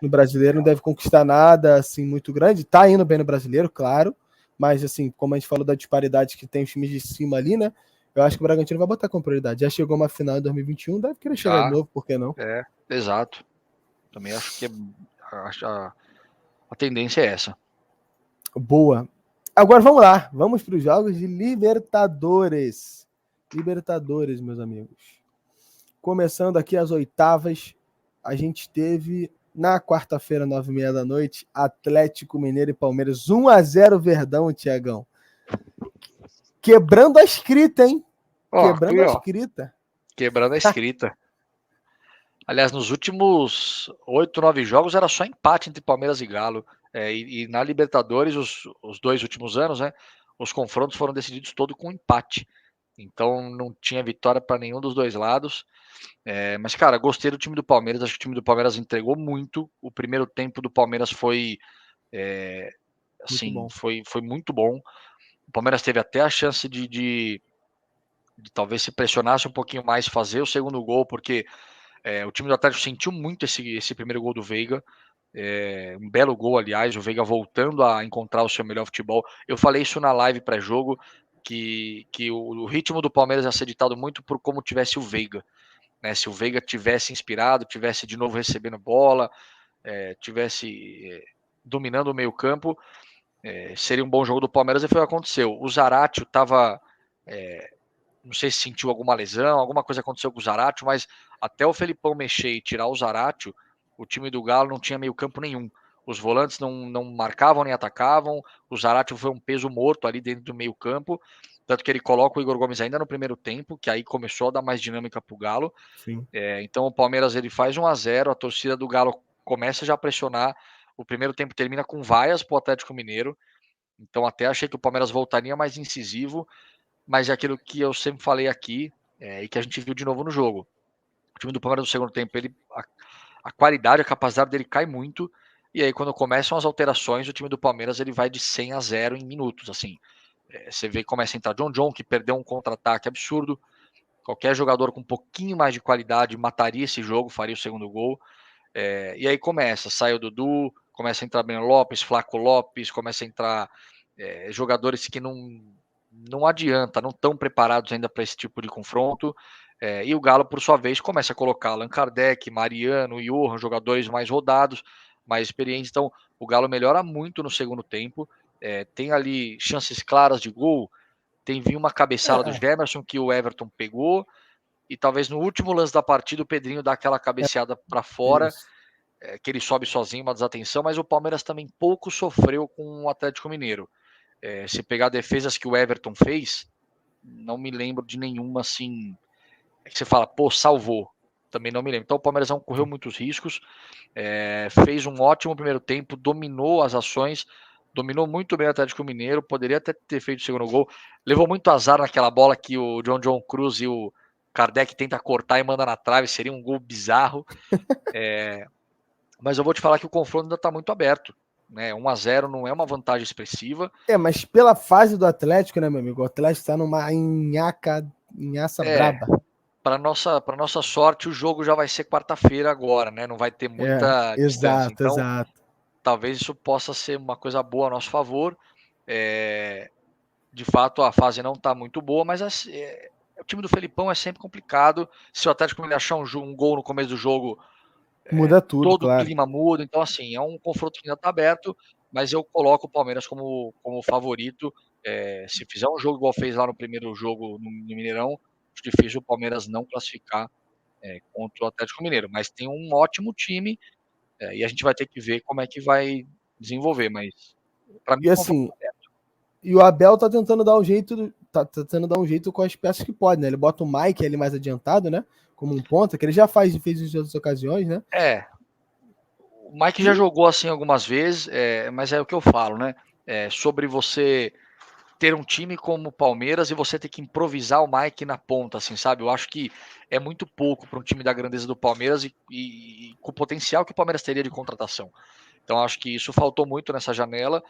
No brasileiro não deve conquistar nada assim muito grande. Tá indo bem no brasileiro, claro. Mas assim, como a gente falou da disparidade que tem os times de cima ali, né? Eu acho que o Bragantino vai botar como prioridade. Já chegou uma final em 2021, deve querer chegar de novo, por que não? Exato. Também acho que a tendência é essa. Boa. Agora vamos lá. Vamos para os jogos de Libertadores. Libertadores, meus amigos. Começando aqui as oitavas, a gente teve na quarta-feira, 9h30 da noite, Atlético Mineiro e Palmeiras, 1-0 Verdão, Tiagão. Quebrando a escrita, hein? Quebrando a escrita. Quebrando a escrita. Aliás, nos últimos 8, 9 jogos era só empate entre Palmeiras e Galo. E na Libertadores, os 2 últimos anos, né? Os confrontos foram decididos todos com empate. Então não tinha vitória para nenhum dos dois lados. Mas, cara, gostei do time do Palmeiras. Acho que o time do Palmeiras entregou muito. O primeiro tempo do Palmeiras foi. Assim, foi muito bom. O Palmeiras teve até a chance de talvez se pressionasse um pouquinho mais fazer o segundo gol, porque o time do Atlético sentiu muito esse primeiro gol do Veiga. Um belo gol, aliás, o Veiga voltando a encontrar o seu melhor futebol. Eu falei isso na live pré-jogo, que o ritmo do Palmeiras ia ser ditado muito por como tivesse o Veiga. Né? Se o Veiga tivesse inspirado, tivesse de novo recebendo bola, tivesse dominando o meio campo, seria um bom jogo do Palmeiras, e foi o que aconteceu. O Zaratio estava... não sei se sentiu alguma lesão, alguma coisa aconteceu com o Zaratio, mas até o Felipão mexer e tirar o Zaratio, o time do Galo não tinha meio campo nenhum. Os volantes não marcavam nem atacavam, o Zaratio foi um peso morto ali dentro do meio campo, tanto que ele coloca o Igor Gomes ainda no primeiro tempo, que aí começou a dar mais dinâmica pro Galo. Sim. Então o Palmeiras ele faz 1-0, a torcida do Galo começa já a pressionar, o primeiro tempo termina com vaias pro Atlético Mineiro, então até achei que o Palmeiras voltaria mais incisivo, mas é aquilo que eu sempre falei aqui, e que a gente viu de novo no jogo. O time do Palmeiras no segundo tempo, a qualidade, a capacidade dele cai muito, e aí quando começam as alterações, o time do Palmeiras ele vai de 100-0 em minutos, assim. Você vê que começa a entrar John, que perdeu um contra-ataque absurdo, qualquer jogador com um pouquinho mais de qualidade mataria esse jogo, faria o segundo gol, e aí sai o Dudu, começa a entrar Breno Lopes, Flaco Lopes, começa a entrar jogadores que não adianta, não estão preparados ainda para esse tipo de confronto. E o Galo, por sua vez, começa a colocar Allan Kardec, Mariano, Johan, jogadores mais rodados, mais experientes. Então, o Galo melhora muito no segundo tempo. Tem ali chances claras de gol. Tem vindo uma cabeçada do Gemerson que o Everton pegou. E talvez no último lance da partida o Pedrinho dá aquela cabeceada para fora, que ele sobe sozinho, uma desatenção. Mas o Palmeiras também pouco sofreu com o Atlético Mineiro. Se pegar defesas que o Everton fez, não me lembro de nenhuma assim, que você fala, pô, salvou. Também não me lembro. Então o Palmeiras não correu muitos riscos, fez um ótimo primeiro tempo, dominou as ações, dominou muito bem o Atlético Mineiro, poderia até ter feito o segundo gol. Levou muito azar naquela bola que o John Cruz e o Kardec tenta cortar e manda na trave, seria um gol bizarro. Mas eu vou te falar que o confronto ainda está muito aberto. 1-0 não é uma vantagem expressiva. Mas pela fase do Atlético, né, meu amigo? O Atlético tá numa nhaça braba. Para nossa sorte, o jogo já vai ser quarta-feira agora, né? Não vai ter muita distância. Exato, Então, exato. talvez isso possa ser uma coisa boa a nosso favor. De fato, a fase não está muito boa, mas o time do Felipão é sempre complicado. Se o Atlético Mineiro achar um gol no começo do jogo, muda tudo, todo claro. o clima muda. Então, assim, é um confronto que ainda está aberto, mas eu coloco o Palmeiras como favorito. Se fizer um jogo igual fez lá no primeiro jogo no Mineirão, acho difícil o Palmeiras não classificar contra o Atlético Mineiro. Mas tem um ótimo time e a gente vai ter que ver como é que vai desenvolver. Mas, para mim, E assim, e o Abel tá tentando dar um jeito, tá tentando dar um jeito com as peças que pode, né? Ele bota o Mike ali mais adiantado, né? Como um ponta, que ele já fez em outras ocasiões, né? O Mike já jogou assim algumas vezes, mas é o que eu falo, né? Sobre você ter um time como o Palmeiras e você ter que improvisar o Mike na ponta, assim, sabe? Eu acho que é muito pouco para um time da grandeza do Palmeiras e com o potencial que o Palmeiras teria de contratação. Então acho que isso faltou muito nessa janela.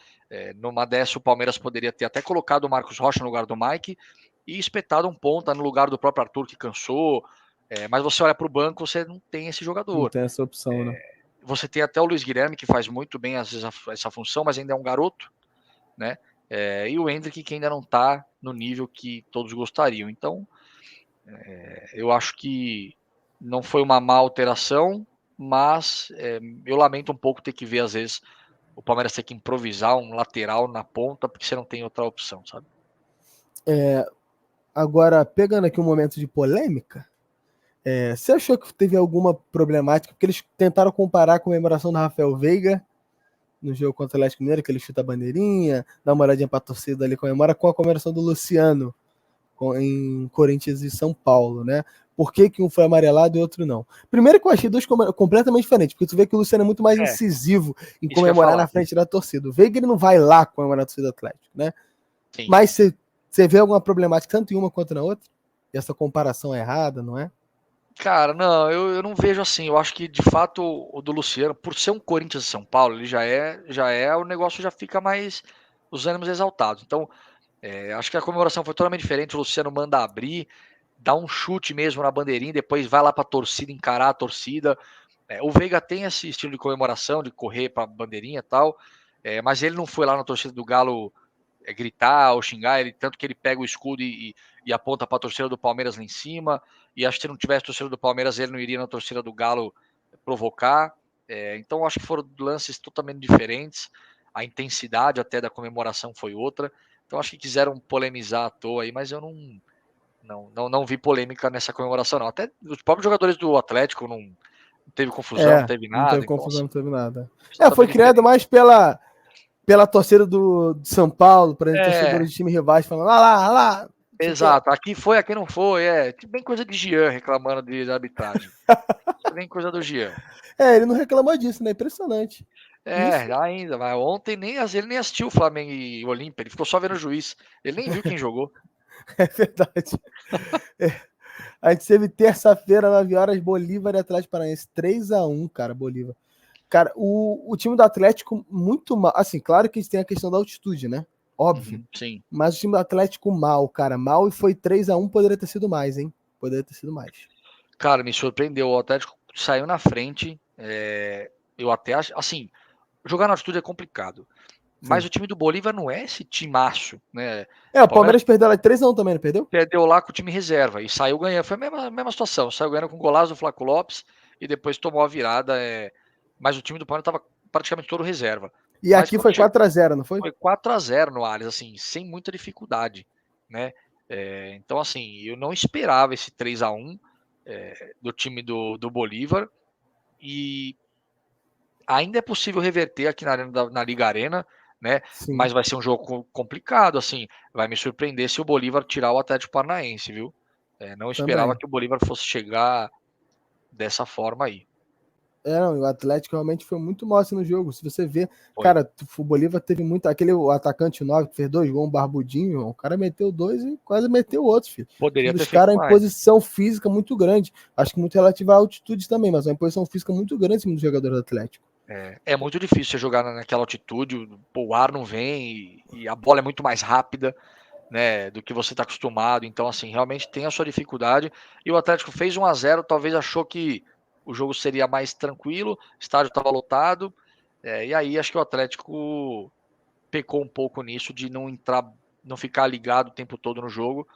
Numa dessa o Palmeiras poderia ter até colocado o Marcos Rocha no lugar do Mike e espetado um ponta no lugar do próprio Arthur que cansou. Mas você olha para o banco, você não tem esse jogador. Não tem essa opção, né? você tem até o Luiz Guilherme, que faz muito bem às vezes essa função, mas ainda é um garoto, né? E o Endrick, que ainda não está no nível que todos gostariam. Então, eu acho que não foi uma má alteração, mas eu lamento um pouco ter que ver, às vezes, o Palmeiras ter que improvisar um lateral na ponta, porque você não tem outra opção, sabe? Agora, pegando aqui um momento de polêmica, você achou que teve alguma problemática? Porque eles tentaram comparar a comemoração do Rafael Veiga no jogo contra o Atlético Mineiro, que ele chuta a bandeirinha, dá uma olhadinha pra torcida ali, comemora com a comemoração do Luciano em Corinthians e São Paulo, né? Por que um foi amarelado e outro não? Primeiro que eu achei dois completamente diferentes, porque tu vê que o Luciano é muito mais incisivo em isso que eu ia comemorar falar. na frente da torcida. O Veiga ele não vai lá comemorar a torcida do Atlético, né? Sim. Mas você vê alguma problemática tanto em uma quanto na outra? E essa comparação é errada, não é? Cara, não, eu não vejo assim. Eu acho que de fato o do Luciano, por ser um Corinthians e São Paulo, ele o negócio já fica mais os ânimos exaltados. Então, acho que a comemoração foi totalmente diferente. O Luciano manda abrir, dá um chute mesmo na bandeirinha, depois vai lá pra torcida encarar a torcida. O Veiga tem esse estilo de comemoração, de correr pra bandeirinha e tal, mas ele não foi lá na torcida do Galo gritar ou xingar, tanto que ele pega o escudo e aponta para a torcida do Palmeiras lá em cima, e acho que se não tivesse torcida do Palmeiras, ele não iria na torcida do Galo provocar. Então acho que foram lances totalmente diferentes, a intensidade até da comemoração foi outra, então acho que quiseram polemizar à toa aí, mas eu não vi polêmica nessa comemoração não, até os próprios jogadores do Atlético não teve confusão, não teve Não teve nada, então confusão, assim, não teve nada. Foi totalmente criado diferente. mais pela torcida de São Paulo, por exemplo, torcedores de time rivais falando, ah lá, Exato, aqui não foi, bem coisa de Jean reclamando de arbitragem. Bem coisa do Jean. ele não reclamou disso, né? Impressionante. Isso Ainda, mas ontem ele nem assistiu o Flamengo e Olímpia, ele ficou só vendo o juiz. Ele nem viu quem jogou. é verdade. A gente teve terça-feira, 9 horas, Bolívar e Atlético Paranaense. 3-1, cara, Bolívar. Cara, o time do Atlético muito mal. Assim, claro que tem a questão da altitude, né? Óbvio. Sim. Mas o time do Atlético mal, cara. Mal e foi 3-1, poderia ter sido mais, hein? Poderia ter sido mais. Cara, me surpreendeu. O Atlético saiu na frente. Eu até acho. Assim, jogar na altitude é complicado. Mas Sim. o time do Bolívar não é esse timaço, né? O O Palmeiras Palmeiras perdeu lá 3-1 também, não perdeu? perdeu lá com o time reserva e saiu ganhando. Foi a mesma situação. Saiu ganhando com o golaço do Flaco Lopes e depois tomou a virada. Mas o time do Palmeiras estava praticamente todo reserva. E Mas aqui quando foi 4-0, não foi? foi 4-0 no Allianz, assim, sem muita dificuldade, né? Então, assim, eu não esperava esse 3-1 do time do Bolívar e ainda é possível reverter aqui na Liga Arena, né? Sim. Mas vai ser um jogo complicado, assim. Vai me surpreender se o Bolívar tirar o Atlético Paranaense, viu? Não esperava Também. que o Bolívar fosse chegar dessa forma aí. Não, o Atlético realmente foi muito mal assim no jogo. Se você vê, Foi. cara, o Bolívar teve muito. Aquele atacante 9 que fez 2 gols, um barbudinho, o cara meteu 2 e quase meteu outro, filho. O time Poderia ter dos feito caras em mais. posição física muito grande. Acho que muito relativa à altitude também, mas é uma posição física muito grande em cima dos jogadores do Atlético. É muito difícil você jogar naquela altitude, o ar não vem e a bola é muito mais rápida, né, do que você está acostumado. Então, assim, realmente tem a sua dificuldade. E o Atlético fez 1-0, talvez achou que o jogo seria mais tranquilo, o estádio estava lotado. E aí acho que o Atlético pecou um pouco nisso de não entrar, não ficar ligado o tempo todo no jogo.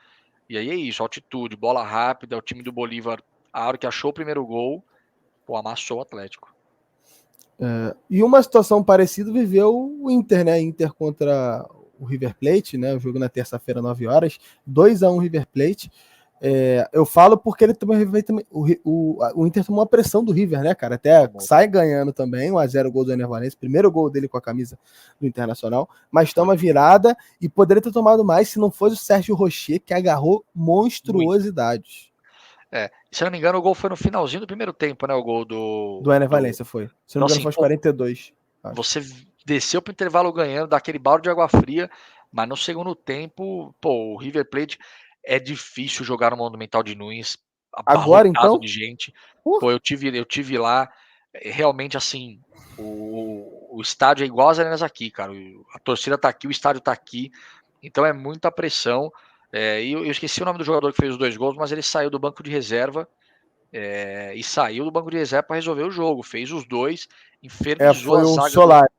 E aí é isso, altitude, bola rápida, o time do Bolívar, a hora que achou o primeiro gol, amassou o Atlético. E uma situação parecida viveu o Inter, né? Inter contra o River Plate, né? O jogo na terça-feira, 9 horas, 2-1 River Plate. Eu falo porque ele também o Inter tomou uma pressão do River, né, cara? Até sai ganhando também, 1-0 gol do Ener Valencia, primeiro gol dele com a camisa do Internacional, mas toma virada e poderia ter tomado mais se não fosse o Sérgio Rocher, que agarrou monstruosidades. Se não me engano, o gol foi no finalzinho do primeiro tempo, né? O gol do Ener Valencia foi. Se não me engano, foi aos 42. Acho. Você desceu pro intervalo ganhando, daquele balde de água fria, mas no segundo tempo, o River Plate é difícil jogar no Monumental de Nunes, Agora, abarrotado então? de gente. Eu tive lá, realmente assim, o estádio é igual às arenas aqui, cara. A torcida tá aqui, o estádio tá aqui, então é muita pressão. E eu esqueci o nome do jogador que fez os 2 gols, mas ele saiu do banco de reserva e saiu do banco de reserva para resolver o jogo. Fez os dois, infernizou Foi a o zaga Solari.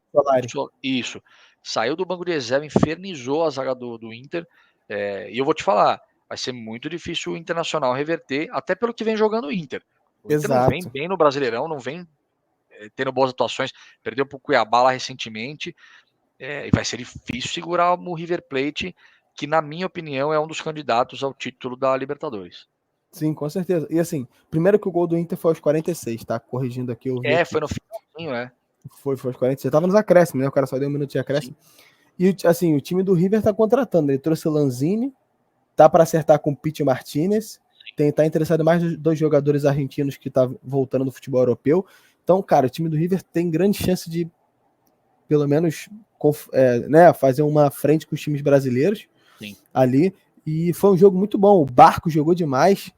Isso. Saiu do banco de reserva, infernizou a zaga do Inter. E eu vou te falar, vai ser muito difícil o Internacional reverter, até pelo que vem jogando o Inter. O Inter não vem Exato. bem no Brasileirão, não vem tendo boas atuações, perdeu para o Cuiabá lá recentemente, e vai ser difícil segurar o River Plate, que na minha opinião é um dos candidatos ao título da Libertadores. Sim, com certeza. E assim, primeiro que o gol do Inter foi aos 46, tá? Corrigindo aqui, eu vi aqui. Foi no finalzinho, Foi aos 46. Tava nos acréscimos, né? O cara só deu um minuto de acréscimo. Sim. E assim, o time do River tá contratando. Ele trouxe o Lanzini, tá para acertar com o Pity Martinez. Tá interessado em mais dois jogadores argentinos que tá voltando do futebol europeu. Então, cara, o time do River tem grande chance de, pelo menos, né, fazer uma frente com os times brasileiros. Sim. Ali. E foi um jogo muito bom. O Barco jogou demais.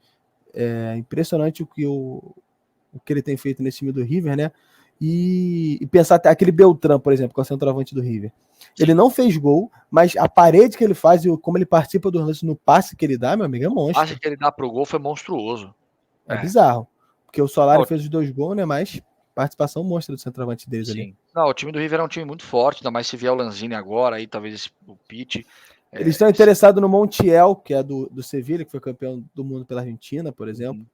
Impressionante o que ele tem feito nesse time do River, né? E pensar até aquele Beltrán, por exemplo, que é o centroavante do River. Sim. Ele não fez gol, mas a parede que ele faz e como ele participa do lance no passe que ele dá, meu amigo, é monstro. O passe que ele dá pro gol foi monstruoso. É bizarro. Porque o Solari fez os 2 gols, né? Mas participação monstra do centroavante deles. Sim. Ali. Não, o time do River é um time muito forte, ainda mais se vier o Lanzini agora, aí talvez o Pity. Eles estão interessados no Montiel, que é do Sevilha, que foi campeão do mundo pela Argentina, por exemplo.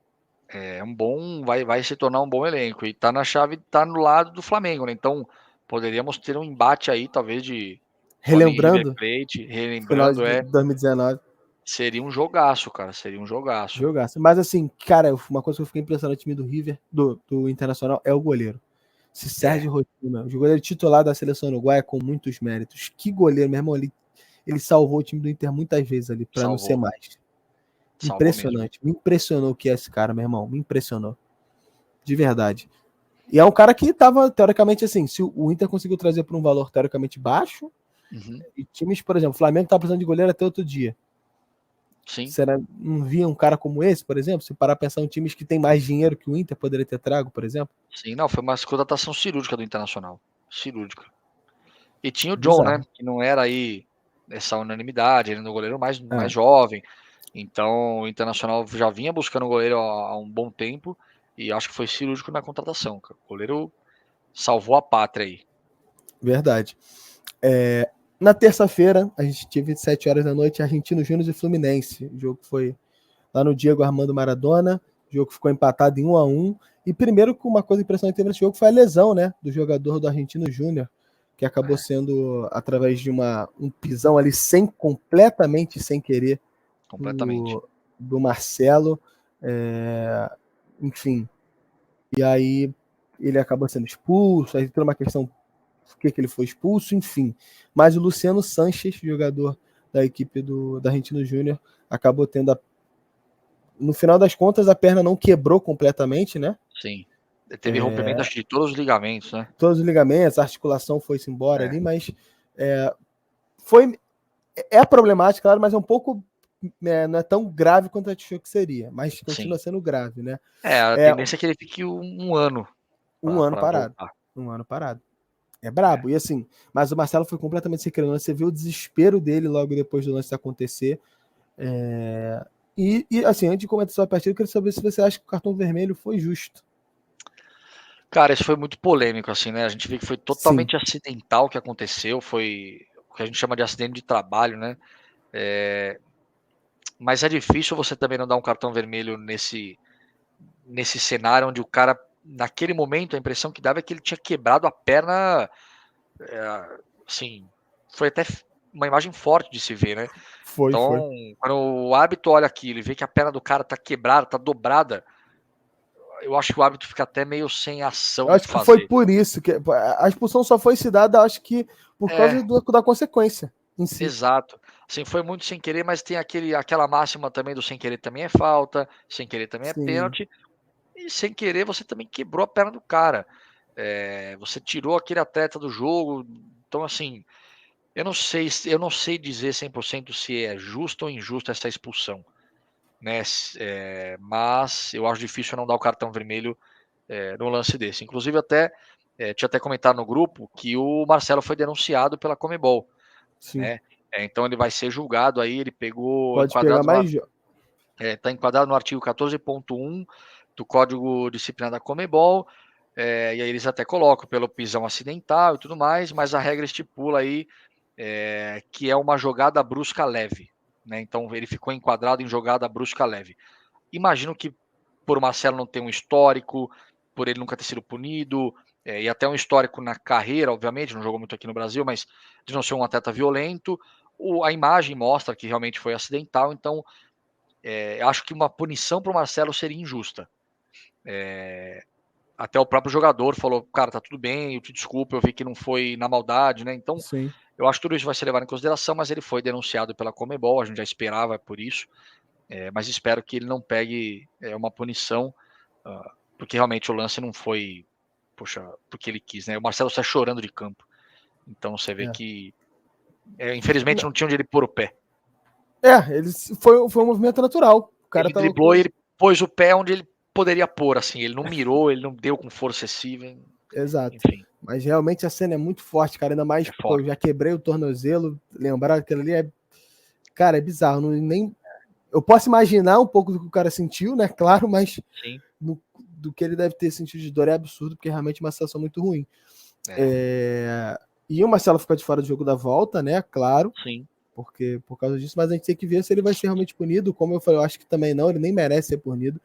Vai se tornar um bom elenco. E tá na chave, tá no lado do Flamengo, né? Então, poderíamos ter um embate aí, talvez, de relembrando. Plate, relembrando, 2019. Seria um jogaço, cara. Seria um jogaço. Mas assim, cara, uma coisa que eu fiquei impressionado no time do River, do Internacional, é o goleiro. Se Sérgio Rotina, o goleiro titular da seleção uruguaia com muitos méritos. Que goleiro, meu irmão, ele salvou o time do Inter muitas vezes ali, pra não ser mais. Impressionante. Me impressionou o que é esse cara, meu irmão. Me impressionou. De verdade. E é um cara que tava, teoricamente, assim, se o Inter conseguiu trazer por um valor teoricamente baixo, e times, por exemplo, o Flamengo tá precisando de goleiro até outro dia. Sim. Será, não via um cara como esse, por exemplo? Se parar a pensar em times que tem mais dinheiro que o Inter poderia ter trago, por exemplo? Sim, não, foi uma contratação cirúrgica do Internacional. Cirúrgica. E tinha o John, né? Que não era aí essa unanimidade, ele era um goleiro mais jovem. Então o Internacional já vinha buscando um goleiro há um bom tempo e acho que foi cirúrgico na contratação. O goleiro salvou a pátria aí. Verdade. Na terça-feira, a gente teve 7 horas da noite Argentinos Júnior e Fluminense. O jogo foi lá no Diego Armando Maradona. O jogo ficou empatado em 1-1. E primeiro, com uma coisa impressionante que teve nesse jogo foi a lesão, né, do jogador do Argentino Júnior, que acabou sendo através de um pisão ali completamente sem querer. Completamente. Do Marcelo. Enfim. E aí ele acabou sendo expulso. Aí tem uma questão por que ele foi expulso, enfim. Mas o Luciano Sanches, jogador da equipe da Argentino Júnior, acabou tendo no final das contas, a perna não quebrou completamente, né? Sim. Teve rompimento, acho que de todos os ligamentos, né? Todos os ligamentos, a articulação foi-se embora ali, mas é problemático, claro, mas é um pouco não é tão grave quanto a gente achou que seria, mas continua sendo grave, né? A tendência é que ele fique um ano. Um ano parado. Voltar. Um ano parado. É brabo. E assim, mas o Marcelo foi completamente sem querer. Você viu o desespero dele logo depois do lance acontecer. E assim, antes de comentar sobre a partida, eu queria saber se você acha que o cartão vermelho foi justo. Cara, isso foi muito polêmico, assim, né? A gente vê que foi totalmente acidental o que aconteceu. Foi o que a gente chama de acidente de trabalho, né? Mas é difícil você também não dar um cartão vermelho nesse cenário onde o cara, naquele momento, a impressão que dava é que ele tinha quebrado a perna. Assim, foi até uma imagem forte de se ver, né? Então, quando o árbitro olha aquilo e vê que a perna do cara tá quebrada, tá dobrada, eu acho que o árbitro fica até meio sem ação. Eu acho que foi por isso que a expulsão só foi se dada, acho que por causa da consequência em si. Exato. Assim, foi muito sem querer, mas tem aquela máxima também do sem querer também é falta, sem querer também é pênalti. E sem querer você também quebrou a perna do cara. Você tirou aquele atleta do jogo. Então, assim, eu não sei dizer 100% se é justo ou injusto essa expulsão, né? Mas eu acho difícil não dar o cartão vermelho num lance desse. Inclusive, tinha até comentado no grupo que o Marcelo foi denunciado pela Conmebol, né? Então ele vai ser julgado aí. Ele pegou pode pegar mais. Está enquadrado no artigo 14.1, do Código Disciplinar da Conmebol, e aí eles até colocam pelo pisão acidental e tudo mais, mas a regra estipula aí que é uma jogada brusca leve, né? Então ele ficou enquadrado em jogada brusca leve. Imagino que por o Marcelo não ter um histórico, por ele nunca ter sido punido, e até um histórico na carreira, obviamente, não jogou muito aqui no Brasil, mas de não ser um atleta violento, a imagem mostra que realmente foi acidental, então acho que uma punição para o Marcelo seria injusta. Até o próprio jogador falou, cara, tá tudo bem, eu te desculpo, eu vi que não foi na maldade, né? Então, Sim. eu acho que tudo isso vai ser levado em consideração, mas ele foi denunciado pela Conmebol, a gente já esperava por isso, mas espero que ele não pegue uma punição, porque realmente o lance não foi, poxa, porque ele quis, né? O Marcelo sai chorando de campo, então você vê que, infelizmente, não tinha onde ele pôr o pé. Foi um movimento natural. O cara Ele driblou com... e ele pôs o pé onde ele poderia pôr, assim, ele não mirou, ele não deu com força excessiva, Exato. enfim. Mas realmente a cena é muito forte, cara. Ainda mais, pô, eu já quebrei o tornozelo. Lembrar aquilo ali cara, é bizarro. Nem... Eu posso imaginar um pouco do que o cara sentiu, né? Claro, mas do que ele deve ter sentido de dor é absurdo, porque é realmente uma situação muito ruim. E o Marcelo ficou de fora do jogo da volta, né? Claro. Sim. Porque por causa disso, mas a gente tem que ver se ele vai ser realmente punido. Como eu falei, eu acho que também não, ele nem merece ser punido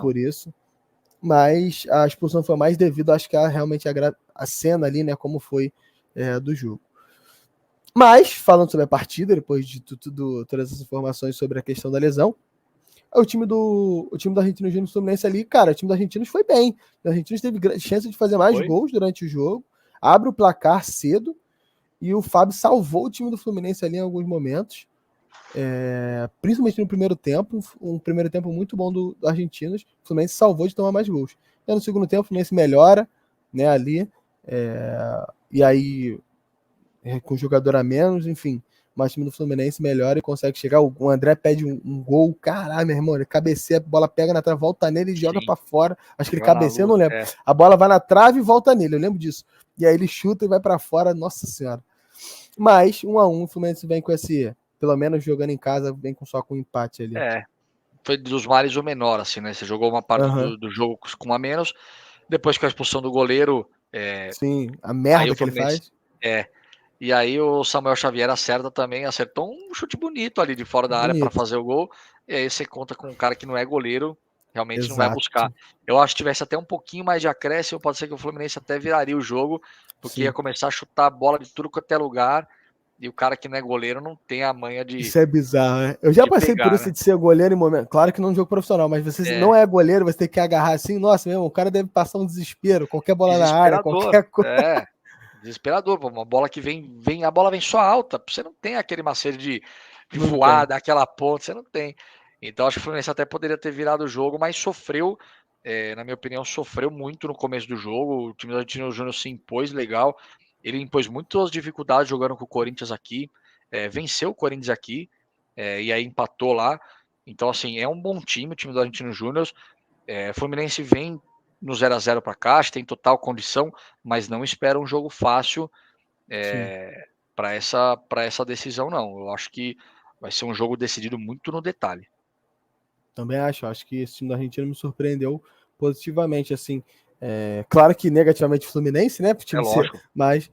por isso. Mas a expulsão foi mais devido, acho que realmente a cena ali, né? Como foi do jogo. Mas, falando sobre a partida, depois de todas as informações sobre a questão da lesão, o time do Argentinos Júnior Fluminense ali, cara, o time do Argentinos foi bem. O Argentinos teve grande chance de fazer mais gols durante o jogo, abre o placar cedo, e o Fábio salvou o time do Fluminense ali em alguns momentos, principalmente no primeiro tempo, um primeiro tempo muito bom do Argentinos. O Fluminense salvou de tomar mais gols. E no segundo tempo, o Fluminense melhora, né, ali, e aí com o jogador a menos, enfim, mas o time do Fluminense melhora e consegue chegar. O André pede um gol, caralho, meu irmão, ele cabeceia, a bola pega na trave, volta nele e joga pra fora. Acho que ele cabeceia, eu não lembro. A bola vai na trave e volta nele, eu lembro disso. E aí ele chuta e vai pra fora, nossa senhora. Mas, 1-1, o Fluminense vem com esse, pelo menos jogando em casa, vem só com um empate ali. Foi dos males o menor, assim, né? Você jogou uma parte do jogo com a menos, depois com a expulsão do goleiro. Sim, a merda que ele faz. E aí o Samuel Xavier acertou um chute bonito ali de fora da área para fazer o gol. E aí você conta com um cara que não é goleiro, realmente não vai buscar. Eu acho que tivesse até um pouquinho mais de acréscimo, pode ser que o Fluminense até viraria o jogo, porque ia começar a chutar a bola de tudo quanto é lugar. E o cara que não é goleiro não tem a manha de. Isso é bizarro, né? Eu já passei pegar, por isso, né? de ser goleiro em momento. Claro que não é um jogo profissional, mas você não é goleiro, você tem que agarrar assim. Nossa, meu irmão, o cara deve passar um desespero. Qualquer bola na área, qualquer coisa. Desesperador. Uma bola que vem, a bola vem só alta. Você não tem aquele macete de voar daquela ponta, você não tem. Então acho que o Fluminense até poderia ter virado o jogo, mas sofreu, na minha opinião, sofreu muito no começo do jogo. O time do Argentino Júnior se impôs legal. Ele impôs muitas dificuldades jogando com o Corinthians aqui. Venceu o Corinthians aqui, e aí empatou lá. Então, assim, é um bom time, o time do Argentino Júnior. O Fluminense vem no 0-0 para cá, tem total condição, mas não espera um jogo fácil para essa decisão, não. Eu acho que vai ser um jogo decidido muito no detalhe. Também acho que esse time da Argentina me surpreendeu positivamente, assim. Claro que negativamente o Fluminense, né? Pro time lógico. Mas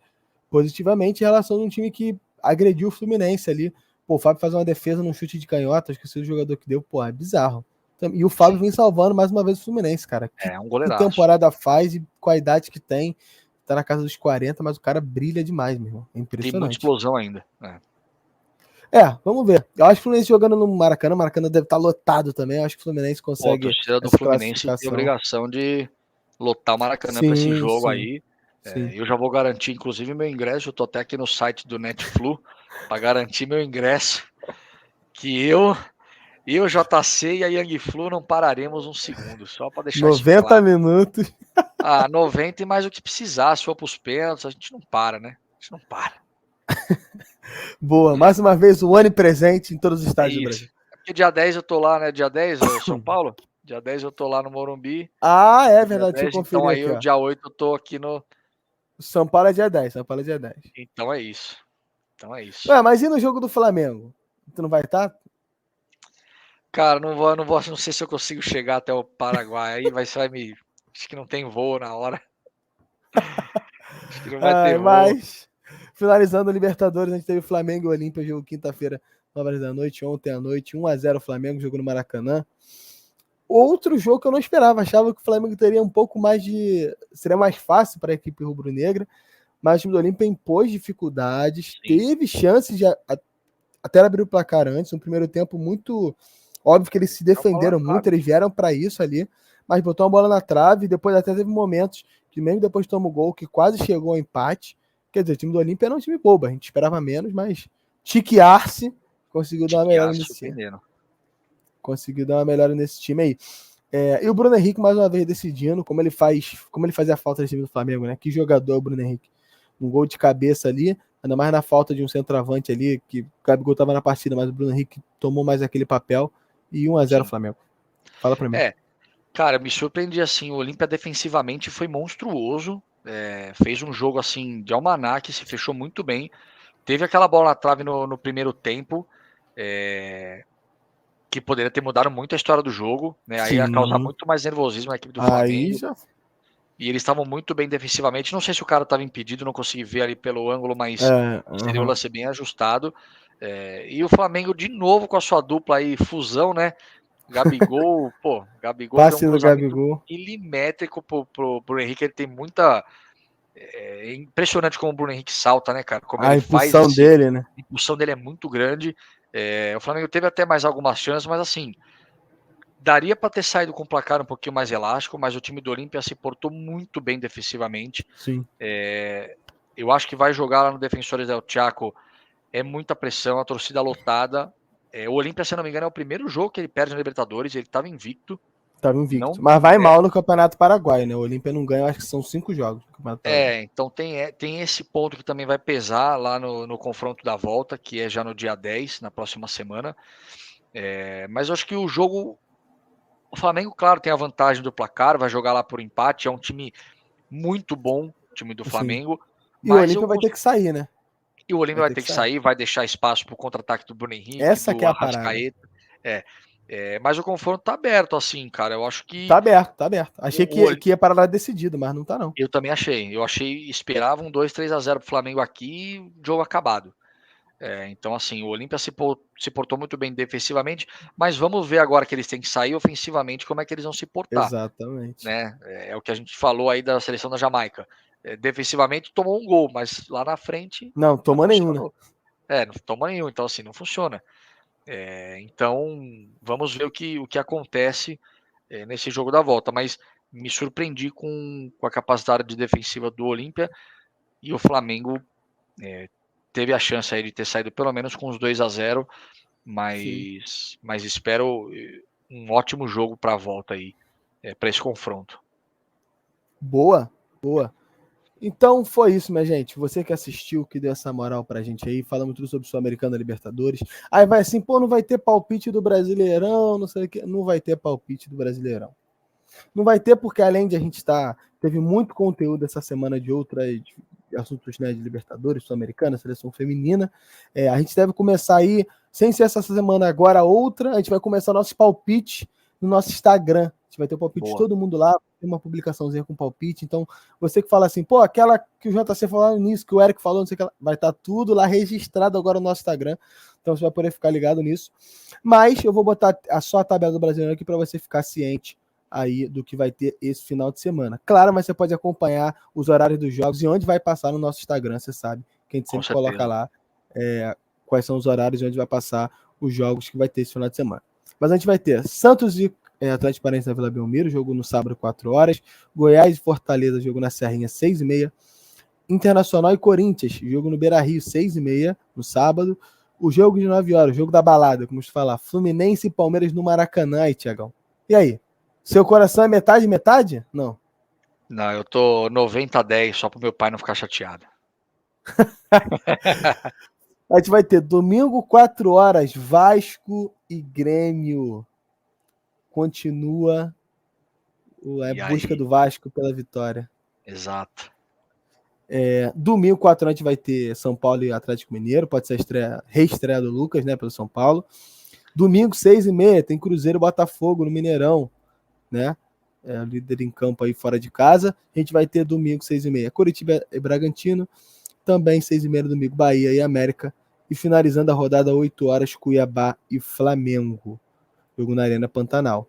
positivamente em relação a um time que agrediu o Fluminense ali. Pô, o Fábio faz uma defesa num chute de canhota, acho que esse jogador que deu, pô, é bizarro. E o Fábio vem salvando mais uma vez o Fluminense, cara. Um goleiraço. Que temporada faz e com a idade que tem, tá na casa dos 40, mas o cara brilha demais, meu irmão. É impressionante. Tem muita explosão ainda. Vamos ver. Eu acho que o Fluminense jogando no Maracanã, o Maracanã deve estar lotado também. Eu acho que o Fluminense consegue. A torcida do Fluminense tem obrigação de lotar o Maracanã para esse jogo aí. Eu já vou garantir, inclusive, meu ingresso. Eu tô até aqui no site do Netflu para garantir meu ingresso. Que eu, JC e a Yang Flu não pararemos um segundo, só para deixar 90 isso claro. minutos. 90 e mais o que precisar. Se for pros pênaltis, a gente não para, né? A gente não para. Boa, mais uma vez o onipresente em todos os estádios do Brasil. Porque dia 10 eu tô lá, né? Dia 10, São Paulo. Dia 10 eu tô lá no Morumbi. É verdade, deixa eu 10, conferir então aí aqui, o dia 8 eu tô aqui no... São Paulo é dia 10, São Paulo é dia 10. Então é isso. Mas e no jogo do Flamengo? Tu não vai estar? Cara, não sei se eu consigo chegar até o Paraguai. Aí vai me. Acho que não tem voo na hora. Acho que não vai ter voo. Mas, finalizando a Libertadores, a gente teve Flamengo e Olímpia, jogo quinta-feira, 9 horas da noite, ontem à noite, 1-0 Flamengo, jogo no Maracanã. Outro jogo que eu não esperava, achava que o Flamengo teria um pouco mais de. Seria mais fácil para a equipe rubro-negra, mas o time do Olímpia impôs dificuldades, Sim. teve chances de até abrir o placar antes, um primeiro tempo muito. Óbvio que eles se É uma bola na defenderam muito, trave. eles vieram para isso ali, mas botou uma bola na trave, e depois até teve momentos que, mesmo depois tomou o gol, que quase chegou ao empate. Quer dizer, o time do Olímpia era um time bobo, a gente esperava menos, mas Chique Arce conseguiu dar uma melhora Tiquiar nesse, surpreendendo. conseguiu dar uma melhora nesse time aí. E o Bruno Henrique, mais uma vez, decidindo como ele fazia falta nesse time do Flamengo, né? Que jogador é o Bruno Henrique. Um gol de cabeça ali, ainda mais na falta de um centroavante ali, que o Gabigol estava na partida, mas o Bruno Henrique tomou mais aquele papel. E 1-0 Sim. Flamengo. Fala pra mim. Cara, me surpreendi assim. O Olímpia defensivamente foi monstruoso. Fez um jogo assim de almanaque, se fechou muito bem. Teve aquela bola na trave no primeiro tempo, que poderia ter mudado muito a história do jogo, né? Aí ia causar Sim. muito mais nervosismo na equipe do Aí Flamengo. já. E eles estavam muito bem defensivamente. Não sei se o cara estava impedido, não consegui ver ali pelo ângulo, mas seria um Uhum. lance bem ajustado. E o Flamengo de novo com a sua dupla aí, fusão, né? Gabigol, pô, Gabigol deu um Passe do cruzamento Gabigol. milimétrico pro Henrique. Ele tem muita. É impressionante como o Bruno Henrique salta, né, cara? Como A ele faz impulsão esse. dele, né? A impulsão dele é muito grande. O Flamengo teve até mais algumas chances, mas assim, daria para ter saído com o placar um pouquinho mais elástico, mas o time do Olímpia se portou muito bem defensivamente. Sim. Eu acho que vai jogar lá no Defensores del Chaco. É muita pressão, a torcida lotada. O Olímpia, se não me engano, é o primeiro jogo que ele perde na Libertadores. Ele estava invicto. Tava invicto. Não, Mas vai mal no Campeonato Paraguai, né? O Olímpia não ganha, acho que são 5 jogos no Campeonato Paraguai. então tem esse ponto que também vai pesar lá no confronto da volta, que é já no dia 10, na próxima semana. Mas eu acho que o jogo. O Flamengo, claro, tem a vantagem do placar, vai jogar lá por empate. É um time muito bom, o time do Sim. Flamengo. E o Mas Olímpia vai ter que sair, né? E o Olímpia Vai vai ter que ter que sair. sair, vai deixar espaço para o contra-ataque do Bruno Henrique, Essa que do é a parada. Arrascaeta. É, mas o confronto tá aberto, assim, cara. Eu acho que Tá aberto, tá aberto. Achei o, o que ia parar lá decidido, mas não tá, não. eu também achei. Eu achei, esperava um 2-3-0 pro Flamengo aqui, jogo acabado. Então, assim, o Olímpia se portou muito bem defensivamente, mas vamos ver agora que eles têm que sair ofensivamente como é que eles vão se portar, Exatamente. né? É o que a gente falou aí da seleção da Jamaica. Defensivamente tomou um gol, mas lá na frente Não, não tomou nenhum, né? funcionou. Não toma nenhum, então assim, não funciona. Então, vamos ver o que acontece nesse jogo da volta. Mas me surpreendi com a capacidade de defensiva do Olímpia e o Flamengo teve a chance aí de ter saído pelo menos com os 2-0, Sim. mas espero um ótimo jogo para a volta aí, para esse confronto. Boa, boa. Então foi isso, minha gente. Você que assistiu, que deu essa moral pra gente aí, falamos tudo sobre Sul-Americana Libertadores. Aí vai assim, pô, não vai ter palpite do Brasileirão, não sei o que. Não vai ter palpite do Brasileirão. Não vai ter porque além de a gente estar, teve muito conteúdo essa semana de outras assuntos, né, de Libertadores, Sul-Americana, seleção feminina. A gente deve começar aí, sem ser essa semana agora, outra, a gente vai começar nosso palpite no nosso Instagram. A gente vai ter o palpite de Boa. todo mundo lá, tem uma publicaçãozinha com palpite. Então, você que fala assim, pô, aquela que o JC falou nisso, que o Eric falou, não sei o que, vai estar tudo lá registrado agora no nosso Instagram. Então, você vai poder ficar ligado nisso. Mas eu vou botar só a tabela do Brasileiro aqui para você ficar ciente aí do que vai ter esse final de semana. Claro, mas você pode acompanhar os horários dos jogos e onde vai passar no nosso Instagram, você sabe, que a gente Com sempre coloca certeza. lá quais são os horários e onde vai passar os jogos que vai ter esse final de semana. Mas a gente vai ter Santos e Atlético Paranaense na Vila Belmiro, jogo no sábado, 4 horas. Goiás e Fortaleza, jogo na Serrinha, 6h30. Internacional e Corinthians, jogo no Beira-Rio, 6h30, no sábado. O jogo de 9 horas, jogo da balada, como se falar. Fluminense e Palmeiras no Maracanã, aí, Tiagão. E aí? Seu coração é metade, metade? Não. Não, eu tô 90-10 só pro meu pai não ficar chateado. A gente vai ter domingo, 4 horas, Vasco e Grêmio. Continua a E busca aí? do Vasco pela vitória. Exato. Domingo, 4 horas, a gente vai ter São Paulo e Atlético Mineiro. Pode ser a reestreia do Lucas, né, pelo São Paulo. Domingo, 6h30, tem Cruzeiro e Botafogo no Mineirão, né? O líder em campo aí fora de casa. A gente vai ter domingo, 6h30, Coritiba e Bragantino. Também 6h30 domingo, Bahia e América. E finalizando a rodada, 8 horas, Cuiabá e Flamengo. Jogo na Arena Pantanal.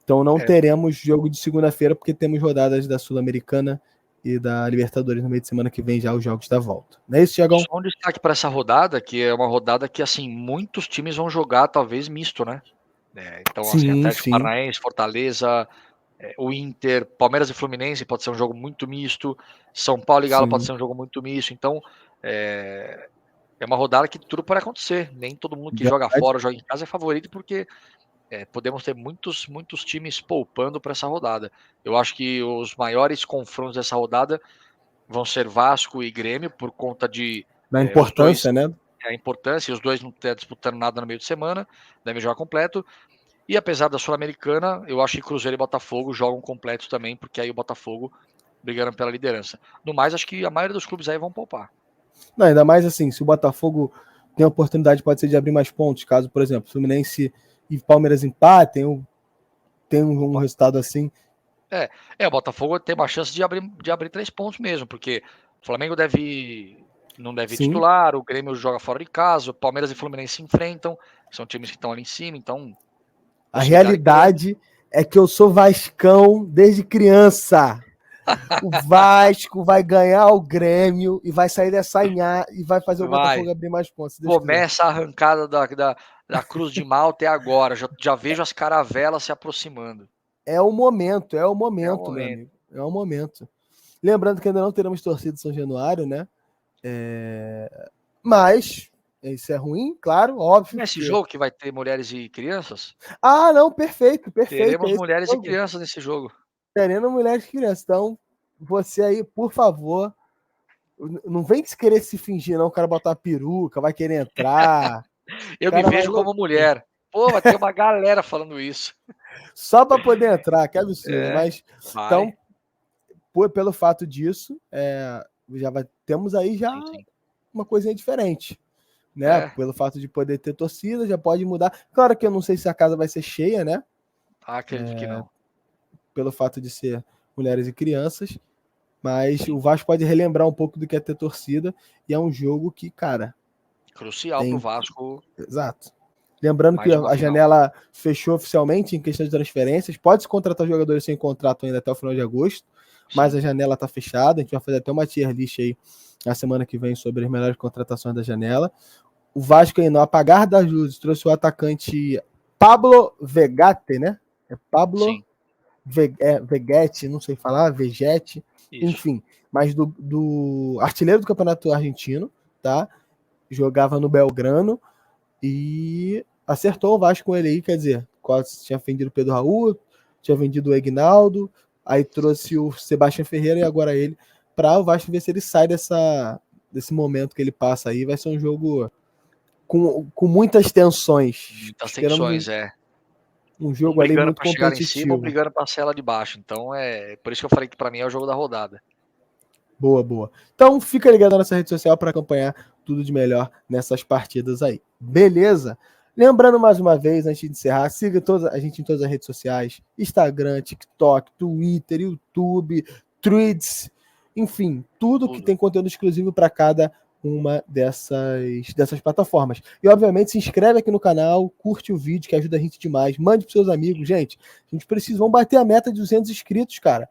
Então não teremos jogo de segunda-feira, porque temos rodadas da Sul-Americana e da Libertadores no meio de semana que vem, já os jogos da volta. Não é isso, Thiagão? Só um destaque para essa rodada, que é uma rodada que, assim, muitos times vão jogar, talvez, misto, né? Então, assim, Sim, Atlético sim. Paranaense, Fortaleza, o Inter, Palmeiras e Fluminense pode ser um jogo muito misto, São Paulo e Galo pode ser um jogo muito misto, então é uma rodada que tudo pode acontecer, nem todo mundo que joga fora, joga em casa é favorito, porque podemos ter muitos times poupando para essa rodada. Eu acho que os maiores confrontos dessa rodada vão ser Vasco e Grêmio, por conta de Da os dois, importância, né? a importância, e os dois não estão disputando nada no meio de semana, devem jogar completo. E apesar da Sul-Americana, eu acho que Cruzeiro e Botafogo jogam completos também, porque aí o Botafogo brigando pela liderança. No mais, acho que a maioria dos clubes aí vão poupar. Não, ainda mais assim, se o Botafogo tem a oportunidade, pode ser de abrir mais pontos, caso, por exemplo, Fluminense e Palmeiras empatem, tem um resultado assim. O Botafogo tem uma chance de abrir 3 pontos mesmo, porque o Flamengo não deve Sim. titular, o Grêmio joga fora de casa, o Palmeiras e o Fluminense se enfrentam, são times que estão ali em cima, então A realidade é que eu sou vascão desde criança. O Vasco vai ganhar o Grêmio e vai sair dessa e vai fazer o Botafogo abrir mais pontos. Começa a arrancada da Cruz de Malta agora. Já vejo as caravelas se aproximando. É o momento, meu amigo. É o momento. Lembrando que ainda não teremos torcida de São Januário, né? Mas isso é ruim, claro, óbvio. Nesse jogo que vai ter mulheres e crianças? Ah, não, perfeito. Teremos mulheres e crianças nesse jogo. Teremos mulheres e crianças. Então, você aí, por favor, não vem querer se fingir, não. O cara botar uma peruca, vai querer entrar. Eu me vejo como mulher. Pô, vai ter uma galera falando isso. Só para poder entrar, que absurdo. Mas, então, pelo fato disso, temos aí já uma coisinha diferente. Né? Pelo fato de poder ter torcida, já pode mudar. Claro que eu não sei se a casa vai ser cheia, né? Acredito que não. Pelo fato de ser mulheres e crianças. Mas o Vasco pode relembrar um pouco do que é ter torcida. E é um jogo que, cara. Crucial pro Vasco. Exato. Lembrando que a janela fechou oficialmente em questão de transferências. Pode-se contratar jogadores sem contrato ainda até o final de agosto. Mas a janela tá fechada. A gente vai fazer até uma tier list aí na semana que vem sobre as melhores contratações da janela. O Vasco aí, no apagar das luzes, trouxe o atacante Pablo Vegate, né? É Pablo Vegete, não sei falar, Vegete, enfim. Mas do artilheiro do Campeonato Argentino, tá? Jogava no Belgrano e acertou o Vasco com ele aí, quer dizer, tinha vendido o Pedro Raul, tinha vendido o Egnaldo, aí trouxe o Sebastião Ferreira e agora ele, para o Vasco ver se ele sai desse momento que ele passa aí. Vai ser um jogo com muitas tensões. Muitas tensões, um jogo ali muito competitivo. Chegar em cima ou brigando para a cela de baixo. Então por isso que eu falei que para mim é o jogo da rodada. Boa. Então fica ligado na nossa rede social para acompanhar tudo de melhor nessas partidas aí. Beleza? Lembrando mais uma vez, antes de encerrar, siga a gente em todas as redes sociais: Instagram, TikTok, Twitter, YouTube, Threads, enfim, tudo que tem conteúdo exclusivo para cada uma dessas plataformas. E, obviamente, se inscreve aqui no canal, curte o vídeo, que ajuda a gente demais. Mande para seus amigos. Gente, a gente precisa, vamos bater a meta de 200 inscritos, cara.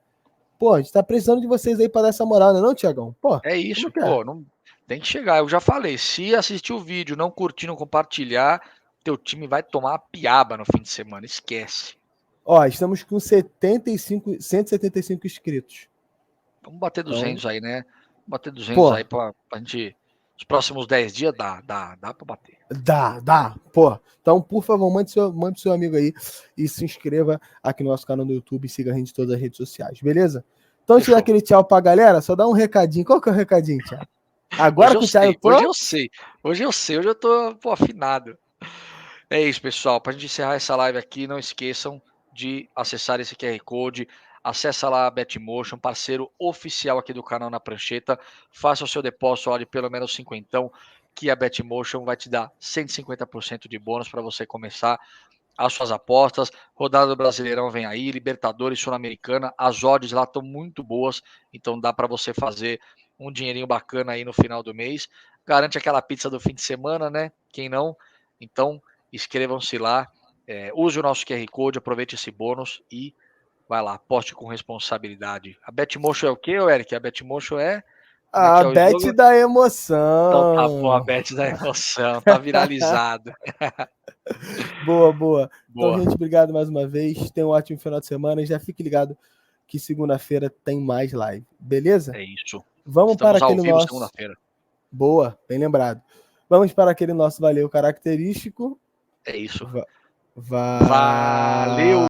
Pô, a gente tá precisando de vocês aí para dar essa moral, não é não, Tiagão? Pô, é isso, pô, não tem que chegar. Eu já falei, se assistir o vídeo, não curtir, não compartilhar, teu time vai tomar a piaba no fim de semana, esquece. Ó, estamos com 175 inscritos. Vamos bater 200 aí, né? Vamos bater 200 aí pra gente... Os próximos 10 dias dá pra bater. Dá. Pô, então, por favor, mande seu amigo aí e se inscreva aqui no nosso canal do YouTube e siga a gente em todas as redes sociais, beleza? Então, antes de dar aquele tchau pra galera, só dá um recadinho. Qual que é o recadinho, Thiago? Agora que o Thiago Hoje eu tô afinado. É isso, pessoal. Pra gente encerrar essa live aqui, não esqueçam de acessar esse QR Code. Acessa lá a Betmotion, parceiro oficial aqui do canal Na Prancheta. Faça o seu depósito lá de pelo menos 50. que a Betmotion vai te dar 150% de bônus para você começar as suas apostas. Rodada do Brasileirão vem aí, Libertadores, Sul-Americana, as odds lá estão muito boas, então dá para você fazer um dinheirinho bacana aí no final do mês. Garante aquela pizza do fim de semana, né? Quem não? Então, inscrevam-se lá, use o nosso QR Code, aproveite esse bônus e vai lá, aposte com responsabilidade. A Betmotion é o quê, Eric? A Betmotion é... Como é que A é o bet slogan? da Então tá bom, a emoção. Bet da emoção, tá viralizado. Boa, boa. Então, Boa, gente, obrigado mais uma vez. Tenha um ótimo final de semana e já fique ligado que segunda-feira tem mais live. Beleza? é isso. Vamos para Estamos ao aquele vivo nosso. segunda-feira. Boa, bem lembrado. Vamos para aquele nosso valeu característico. É isso. Vai. Valeu!